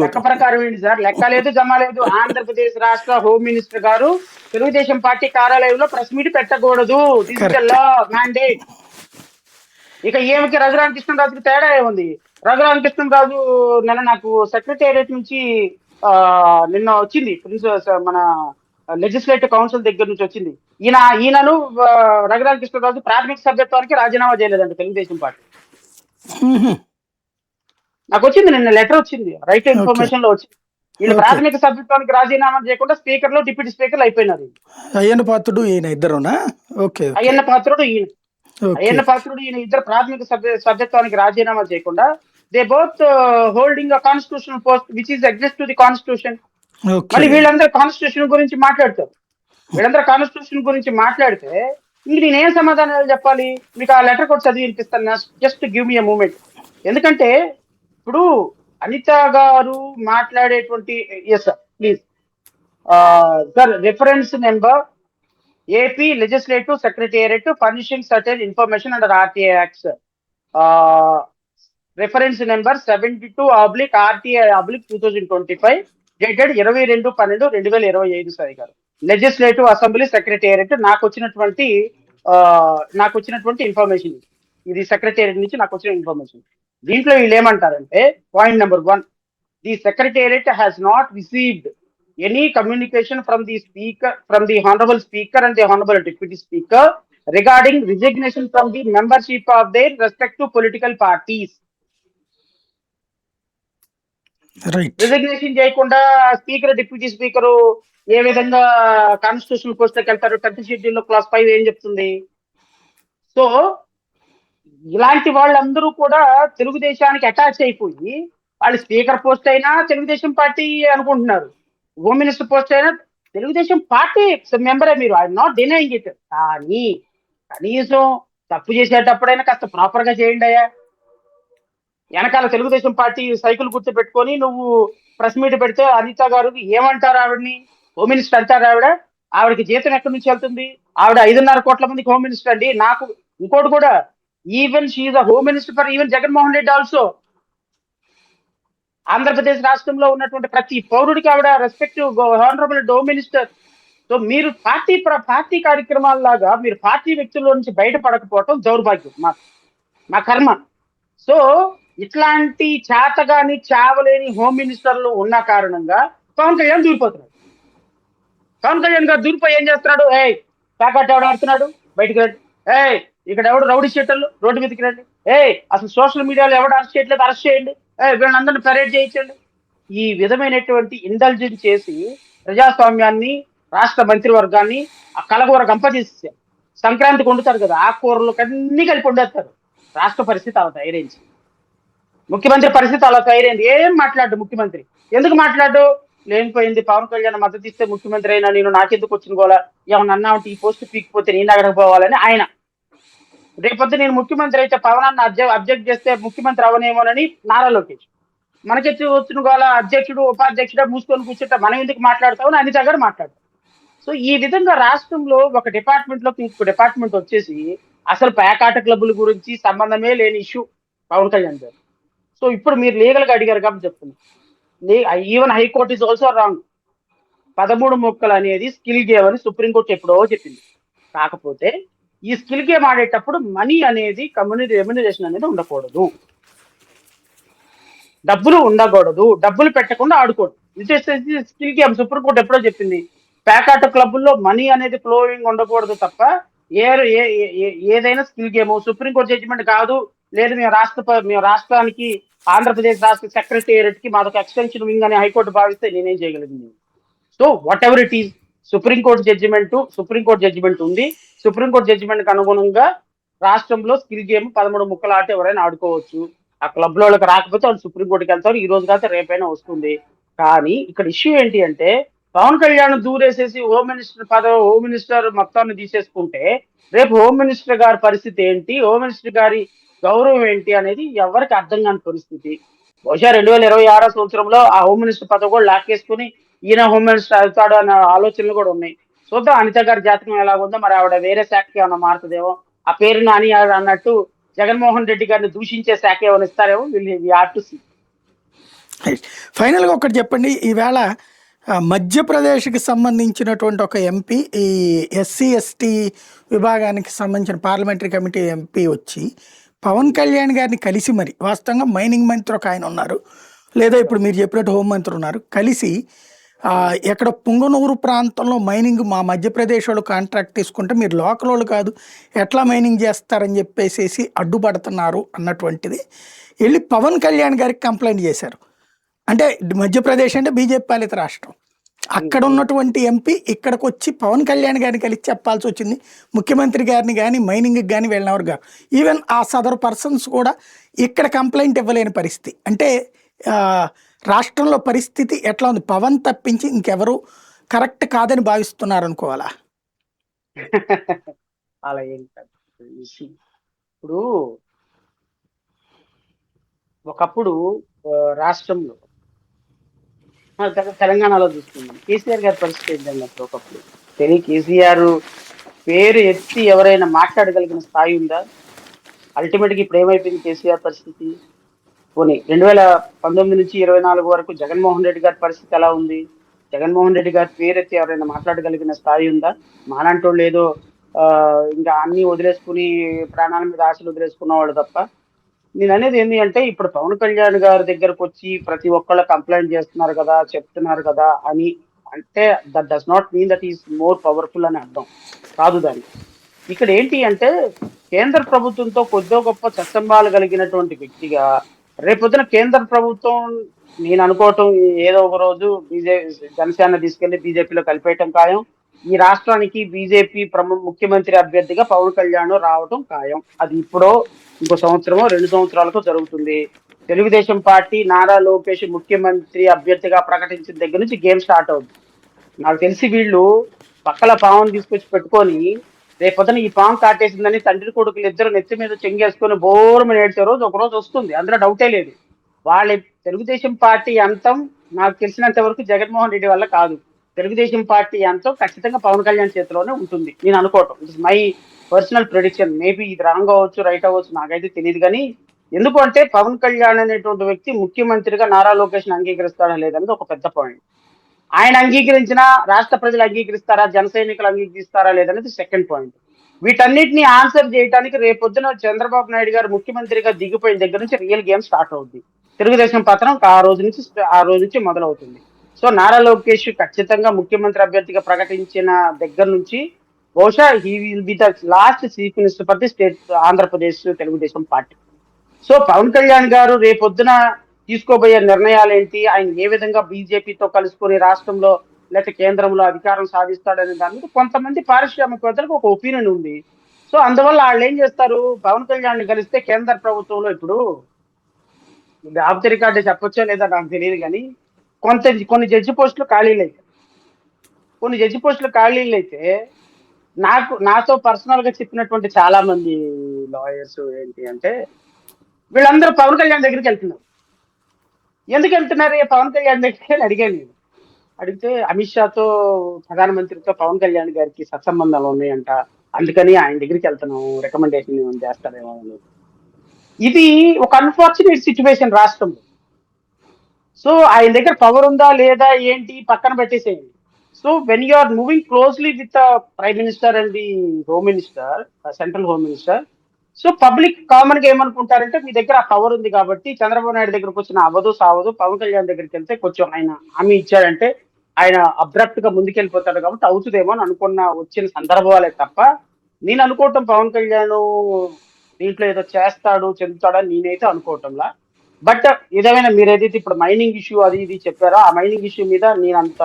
లెక్క ప్రకారం ఏంటి సార్? లెక్క లేదు, జమ లేదు. ఆంధ్రప్రదేశ్ రాష్ట్ర హోమ్ మినిస్టర్ గారు తెలుగుదేశం పార్టీ కార్యాలయంలో ప్రెస్ మీట్ పెట్టకూడదు, this is the law mandate. ఇక ఏమికి రఘురామకృష్ణరాజుకి తేడా ఏముంది? రఘురామకృష్ణరాజు నాకు సెక్రటేరియట్ నుంచి నిన్న వచ్చింది, మన లెజిస్లేటివ్ కౌన్సిల్ దగ్గర నుంచి వచ్చింది. ఈయనను రఘురామకృష్ణరాజు ప్రాథమిక సభ్యత్వానికి రాజీనామా చేయలేదండి తెలుగుదేశం పార్టీ. నాకు వచ్చింది నిన్న లెటర్ వచ్చింది, రైట్ టు ఓకే. ఇన్ఫర్మేషన్ లో వచ్చింది. వీళ్ళు ఓకే. ప్రాథమిక సభ్యత్వానికి రాజీనామా చేయకుండా స్పీకర్లు డిప్యూటీ స్పీకర్లు అయిపోయినారు. అయ్యన్న పాత్రుడు ఈయన ఇద్దరునా? ఓకే. ఓకే. అయ్యన్న పాత్రుడు ఈయన ఓకే. అయ్యన్న పాత్రుడు ఈయన ఇద్దరు ప్రాథమిక సభ్యత్వానికి రాజీనామా చేయకుండా they both holding a constitutional post which is against to the constitution. Okay. మళ్ళీ వీళ్ళందరూ కాన్స్టిట్యూషన్ గురించి మాట్లాడతారు. వీళ్ళందరూ కాన్స్టిట్యూషన్ గురించి మాట్లాడితే ఇంక నేనేం సమాధానాలు చెప్పాలి? మీకు ఆ లెటర్ కూడా చదివి వినిపిస్తాను, just give me a moment. ఎందుకంటే ఇప్పుడు అనిత గారు మాట్లాడేటువంటి, yes sir please sir, reference number AP legislative secretariat furnishing certain information under RTI acts, reference number 72/RTI/2025 dated 22/12/2025 Sai గారు. లెజిస్లేటివ్ అసెంబ్లీ సెక్రటేరియట్ నాకు వచ్చినటువంటి ఇన్ఫర్మేషన్ ఇది సెక్రటేరియట్ నుంచి నాకు వచ్చిన ఇన్ఫర్మేషన్. దీంట్లో వీళ్ళు ఏమంటారంటే point number 1, the secretariat has not received any communication from the honourable speaker and the honourable deputy speaker regarding resignation from the membership of their respective political parties. Resignation చేయకుండా speaker deputy speaker ఏ విధంగా constitution పోస్ట్కి వెళ్తారు? 10th schedule class 5 ఏం చెప్తుంది? So ఇలాంటి వాళ్ళందరూ కూడా తెలుగుదేశానికి అటాచ్ అయిపోయి వాళ్ళు స్పీకర్ పోస్ట్ అయినా తెలుగుదేశం పార్టీ అనుకుంటున్నారు, హోమ్ మినిస్టర్ పోస్ట్ అయినా తెలుగుదేశం పార్టీ మెంబరే మీరు, ఐ నాట్ డినైయింగ్ ఇట్. కానీ కనీసం తప్పు చేసేటప్పుడైనా కాస్త ప్రాపర్ గా చేయండి అయ్యా. వెనకాల తెలుగుదేశం పార్టీ సైకిల్ గుర్తు పెట్టుకొని నువ్వు ప్రెస్ మీట్ పెడితే అనిత గారు ఏమంటారు? ఆవిడని హోమ్ మినిస్టర్ అంటారు. ఆవిడకి జీతం ఎక్కడి నుంచి వెళ్తుంది? ఆవిడ 5.5 కోట్ల మందికి హోమ్ మినిస్టర్ అండి. నాకు ఇంకోటి కూడా, even she the home minister for even Jaganmohan Reddy also. Andhra Pradesh రాష్ట్రంలో ఉన్నటువంటి ప్రతి పౌరుడికి ఆవిడ respective honourable home minister. So మీరు పార్టీ కార్యక్రమాల్లాగా మీరు పార్టీ వ్యక్తుల్లో నుంచి బయటపడకపోవటం దౌర్భాగ్యం, మా కర్మ. సో ఇట్లాంటి చేతగాని చావలేని హోమ్ మినిస్టర్లు ఉన్న కారణంగా పవన్ కళ్యాణ్ దూరిపోతున్నాడు. పవన్ కళ్యాణ్ గారు దూరిపోయి ఏం చేస్తున్నాడు? ప్యాకెట్ ఎవడు ఆడుతున్నాడు, బయటికి రండి. ఇక్కడ ఎవడు రౌడీ షీటర్లు, రోడ్డు మీదకి రండి. అసలు సోషల్ మీడియాలో ఎవడు అరెస్ట్ చేయట్లేదు, అరెస్ట్ చేయండి. వీళ్ళందరినీ పరేడ్ చేయించండి. ఈ విధమైనటువంటి ఇంటెలిజెన్స్ చేసి ప్రజాస్వామ్యాన్ని, రాష్ట్ర మంత్రివర్గాన్ని ఆ కలగూర గంప చేసేసారు. సంక్రాంతికి వండుతారు కదా, ఆకుకూరలు అన్ని కలిపి వండేస్తారు. రాష్ట్ర పరిస్థితి అలా తయారైంది, ముఖ్యమంత్రి పరిస్థితి అలా తయారైంది. ఏం మాట్లాడు ముఖ్యమంత్రి? ఎందుకు మాట్లాడు? లేనిపోయింది. పవన్ కళ్యాణ్ మద్దతు ఇస్తే ముఖ్యమంత్రి అయినా నేను, నాకెందుకు వచ్చిన గోలా? ఏమన్నా అన్నా ఉంటే ఈ పోస్ట్ పీకిపోతే నేను అక్కడికి పోవాలని ఆయన. రేపొద్దు నేను ముఖ్యమంత్రి అయితే పవన్ అన్న అబ్జెక్ట్ చేస్తే ముఖ్యమంత్రి అవనేమోనని నారా లోకేష్. మనకెత్తి వచ్చిన గోల అధ్యక్షుడు ఉపాధ్యక్షుడు మూసుకొని కూర్చుంటే మనం ఎందుకు మాట్లాడతామని అనిత గారు మాట్లాడతారు. సో ఈ విధంగా రాష్ట్రంలో ఒక డిపార్ట్మెంట్ లోకి ఇంకొక డిపార్ట్మెంట్ వచ్చేసి అసలు పేకాట క్లబ్బుల గురించి సంబంధమే లేని ఇష్యూ పవన్ కళ్యాణ్ గారు. సో ఇప్పుడు మీరు లీగల్ గా అడిగారు కాబట్టి చెప్తున్నా, even high court is also wrong. 13 మొక్కలు అనేది స్కిల్ గేమ్ అని సుప్రీంకోర్టు ఎప్పుడో చెప్పింది. కాకపోతే ఈ స్కిల్ గేమ్ ఆడేటప్పుడు మనీ అనేది కమ్యూనిటీ రెమ్యునరేషన్ అనేది ఉండకూడదు, డబ్బులు ఉండకూడదు, డబ్బులు పెట్టకుండా ఆడుకోవద్దు. ఇది స్కిల్ గేమ్. సుప్రీంకోర్టు ఎప్పుడో చెప్పింది. పేకాట క్లబ్బుల్లో మనీ అనేది ఫ్లోయింగ్ ఉండకూడదు తప్ప ఏదైనా స్కిల్ గేమ్. సుప్రీంకోర్టు జడ్జిమెంట్ కాదు, లేదు మేము రాష్ట్రానికి ఆంధ్రప్రదేశ్ రాష్ట్ర సెక్రటేరియట్ కి మాదొక ఎక్స్టెన్షన్ వింగ్ అని హైకోర్టు భావిస్తే నేనేం చేయగలిగింది? So whatever it is, supreme court judgement ఉంది. సుప్రీంకోర్టు జడ్జిమెంట్ అనుగుణంగా రాష్ట్రంలో స్కిల్ గేమ్ 13 ముక్కలు ఆట ఎవరైనా ఆడుకోవచ్చు. ఆ క్లబ్ లో వాళ్ళకి రాకపోతే వాళ్ళు సుప్రీంకోర్టుకి వెళ్తారు. ఈ రోజు కాకపోతే రేపైనా వస్తుంది. కానీ ఇక్కడ ఇష్యూ ఏంటి అంటే పవన్ కళ్యాణ్ దూరేసేసి హోమ్ మినిస్టర్ మొత్తాన్ని తీసేసుకుంటే రేపు హోమ్ మినిస్టర్ గారి పరిస్థితి ఏంటి, హోమ్ మినిస్టర్ గారి గౌరవం ఏంటి అనేది ఎవరికి అర్థం కాని పరిస్థితి. బహుశా 2026 సంవత్సరంలో ఆ హోమ్ మినిస్టర్ పదవి కూడా లాక్కేసుకుని ఈయన హోమ్ మినిస్టర్ అవుతాడు అన్న ఆలోచనలు కూడా ఉన్నాయి. చూద్దాం అనిత గారి జాతకం ఎలాగుందో. మరి ఆవిడ వేరే శాఖకి ఏమైనా మారుతుందేమో, ఆ పేరు నాని అన్నట్టు జగన్మోహన్ రెడ్డి గారిని దూషించే శాఖ ఏమైనా ఇస్తారేమో. ఫైనల్గా ఒకటి చెప్పండి, ఈవేళ మధ్యప్రదేశ్కి సంబంధించినటువంటి ఒక ఎంపీ, ఈ SC/ST విభాగానికి సంబంధించిన పార్లమెంటరీ కమిటీ ఎంపీ వచ్చి పవన్ కళ్యాణ్ గారిని కలిసి, మరి వాస్తవంగా మైనింగ్ మంత్రి ఒక ఆయన ఉన్నారు, లేదా ఇప్పుడు మీరు చెప్పినట్టు హోంమంత్రి ఉన్నారు, కలిసి ఎక్కడ పుంగనూరు ప్రాంతంలో మైనింగ్ మా మధ్యప్రదేశ్ వాళ్ళు కాంట్రాక్ట్ తీసుకుంటే మీరు లోకల్ వాళ్ళు కాదు, ఎట్లా మైనింగ్ చేస్తారని చెప్పేసి అడ్డుపడుతున్నారు అన్నటువంటిది వెళ్ళి పవన్ కళ్యాణ్ గారికి కంప్లైంట్ చేశారు. అంటే మధ్యప్రదేశ్ అంటే బీజేపీ పాలిత రాష్ట్రం. అక్కడ ఉన్నటువంటి ఎంపీ ఇక్కడికి వచ్చి పవన్ కళ్యాణ్ గారిని కలిసి చెప్పాల్సి వచ్చింది. ముఖ్యమంత్రి గారిని కానీ మైనింగ్కి కానీ వెళ్ళినవారు కాదు. ఈవెన్ ఆ సదరు పర్సన్స్ కూడా ఇక్కడ కంప్లైంట్ ఇవ్వలేని పరిస్థితి. అంటే రాష్ట్రంలో పరిస్థితి ఎట్లా ఉంది? పవన్ తప్పించి ఇంకెవరు కరెక్ట్ కాదని భావిస్తున్నారు అనుకోవాలా? అలా ఏం కాదు. ఇప్పుడు ఒకప్పుడు రాష్ట్రంలో తెలంగాణలో చూసుకుందాం, కేసీఆర్ గారి పరిస్థితి ఏంటంటే ఒకప్పుడు కేసీఆర్ పేరు ఎత్తి ఎవరైనా మాట్లాడగలిగిన స్థాయి ఉందా? అల్టిమేట్ గా ఇప్పుడు ఏమైపోయింది కేసీఆర్ పరిస్థితి? పోనీ 2019 నుంచి 24 వరకు జగన్మోహన్ రెడ్డి గారి పరిస్థితి ఎలా ఉంది? జగన్మోహన్ రెడ్డి గారి పేరెత్తి ఎవరైనా మాట్లాడగలిగిన స్థాయి ఉందా? మాలాంటి వాళ్ళు ఏదో ఇంకా అన్ని వదిలేసుకుని ప్రాణాల మీద ఆశలు వదిలేసుకున్నవాళ్ళు తప్ప. నేను అనేది ఏంటి అంటే, ఇప్పుడు పవన్ కళ్యాణ్ గారి దగ్గరకు వచ్చి ప్రతి ఒక్కళ్ళు కంప్లైంట్ చేస్తున్నారు కదా, చెప్తున్నారు కదా అని అంటే that does not mean that is more powerful అని అర్థం కాదు దానికి. ఇక్కడ ఏంటి అంటే, కేంద్ర ప్రభుత్వంతో కొద్దో గొప్ప చట్టంబాలు కలిగినటువంటి వ్యక్తిగా రేపొద్దున కేంద్ర ప్రభుత్వం నేను అనుకోవటం ఏదో ఒక రోజు జనసేన తీసుకెళ్లి బీజేపీలో కలిపేయటం ఖాయం. ఈ రాష్ట్రానికి బీజేపీ ముఖ్యమంత్రి అభ్యర్థిగా పవన్ కళ్యాణ్ రావటం ఖాయం. అది ఇప్పుడో ఇంకో సంవత్సరమో 2 సంవత్సరాలతో జరుగుతుంది. తెలుగుదేశం పార్టీ నారా లోకేష్ ముఖ్యమంత్రి అభ్యర్థిగా ప్రకటించిన దగ్గర నుంచి గేమ్ స్టార్ట్ అవుతుంది. నాకు తెలిసి వీళ్ళు పక్కల పావును తీసుకొచ్చి పెట్టుకొని రేపొద్దున ఈ పాము కాటేసిందని తండ్రి కొడుకులు ఇద్దరు నెత్తి మీద చెంగేసుకొని బోరమని ఏడ్చే రోజు ఒక రోజు వస్తుంది, అందులో డౌటే లేదు. వాళ్ళ తెలుగుదేశం పార్టీ అంతం నాకు తెలిసినంత వరకు జగన్మోహన్ రెడ్డి వల్ల కాదు. తెలుగుదేశం పార్టీ అంతం ఖచ్చితంగా పవన్ కళ్యాణ్ చేతిలోనే ఉంటుంది నేను అనుకోవటం. It's my personal prediction. Maybe ఇది రాంగ్ అవ్వచ్చు, రైట్ అవ్వచ్చు, నాకైతే తెలియదు. కానీ ఎందుకంటే పవన్ కళ్యాణ్ అనేటువంటి వ్యక్తి ముఖ్యమంత్రిగా నారా లోకేష్ అంగీకరిస్తాడా లేదనేది ఒక పెద్ద పాయింట్. ఆయన అంగీకరించినా రాష్ట్ర ప్రజలు అంగీకరిస్తారా, జన సైనికులు అంగీకరిస్తారా లేదనేది సెకండ్ పాయింట్. వీటన్నిటిని ఆన్సర్ చేయడానికి రేపొద్దున చంద్రబాబు నాయుడు గారు ముఖ్యమంత్రిగా దిగిపోయిన దగ్గర నుంచి రియల్ గేమ్ స్టార్ట్ అవుతుంది. తెలుగుదేశం పత్రం ఆ రోజు నుంచి మొదలవుతుంది. సో నారా లోకేష్ ఖచ్చితంగా ముఖ్యమంత్రి అభ్యర్థిగా ప్రకటించిన దగ్గర నుంచి బహుశా he will be the last chief minister for the state Andhra Pradesh Telugu Desam party. So Pawan Kalyan గారు రేపొద్దున తీసుకోబోయే నిర్ణయాలు ఏంటి, ఆయన ఏ విధంగా బీజేపీతో కలుసుకొని రాష్ట్రంలో లేకపోతే కేంద్రంలో అధికారం సాధిస్తాడనే దాని మీద కొంతమంది పారిశ్రామికవేత్తలకు ఒక ఒపీనియన్ ఉంది. సో అందువల్ల వాళ్ళు ఏం చేస్తారు, పవన్ కళ్యాణ్ కలిస్తే కేంద్ర ప్రభుత్వంలో ఇప్పుడు ఆఫ్ ది రికార్డు చెప్పొచ్చో లేదా నాకు తెలియదు కానీ కొన్ని జడ్జి పోస్టులు ఖాళీలు అయితే నాతో పర్సనల్ గా చెప్పినటువంటి చాలా మంది లాయర్స్ ఏంటి అంటే, వీళ్ళందరూ పవన్ కళ్యాణ్ దగ్గరికి వెళ్తున్నారు. ఎందుకు వెళ్తున్నారు పవన్ కళ్యాణ్ దగ్గరికి అని అడిగాను నేను. అడిగితే అమిత్ షాతో ప్రధానమంత్రితో పవన్ కళ్యాణ్ గారికి సత్సంబంధాలు ఉన్నాయంట, అందుకని ఆయన దగ్గరికి వెళ్తున్నాం, రికమెండేషన్ చేస్తారేమో అని. ఇది ఒక అన్ఫార్చునేట్ సిచ్యువేషన్ రాష్ట్రంలో. సో ఆయన దగ్గర పవర్ ఉందా లేదా ఏంటి పక్కన పెట్టేసేయండి. So when you are moving closely with prime minister and the home minister, central home minister, so public common గా ఏమనుకుంటారంటే మీ దగ్గర ఆ పవర్ ఉంది కాబట్టి చంద్రబాబు నాయుడు దగ్గరకు వచ్చిన అవ్వదు సావదు, పవన్ కళ్యాణ్ దగ్గరికి వెళ్తే కొంచెం ఆయన హామీ ఇచ్చాడంటే ఆయన అబ్రప్ట్ గా ముందుకెళ్ళిపోతాడు కాబట్టి అవుతుందేమో అని వచ్చిన సందర్భాలే తప్ప నేను అనుకోవటం పవన్ కళ్యాణ్ దీంట్లో ఏదో చేస్తాడు చెందుతాడని నేనైతే అనుకోవటంలా. బట్ ఏదేమైనా మీరు ఏదైతే ఇప్పుడు మైనింగ్ ఇష్యూ అది ఇది చెప్పారో ఆ మైనింగ్ ఇష్యూ మీద నేను అంత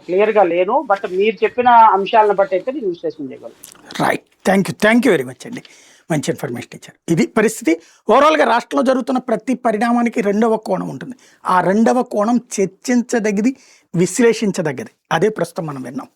క్లియర్ గా లేను. బట్ మీరు చెప్పిన అంశాలను బట్టి అయితే నేను విశ్లేషణ చేయగలను. Right, thank you very much అండి, మంచి ఇన్ఫర్మేషన్ ఇచ్చారు. ఇది పరిస్థితి. ఓవరాల్గా రాష్ట్రంలో జరుగుతున్న ప్రతి పరిణామానికి రెండవ కోణం ఉంటుంది. ఆ రెండవ కోణం చర్చించదగిది, విశ్లేషించదగ్గది. అదే ప్రస్తుతం మనం విన్నాం.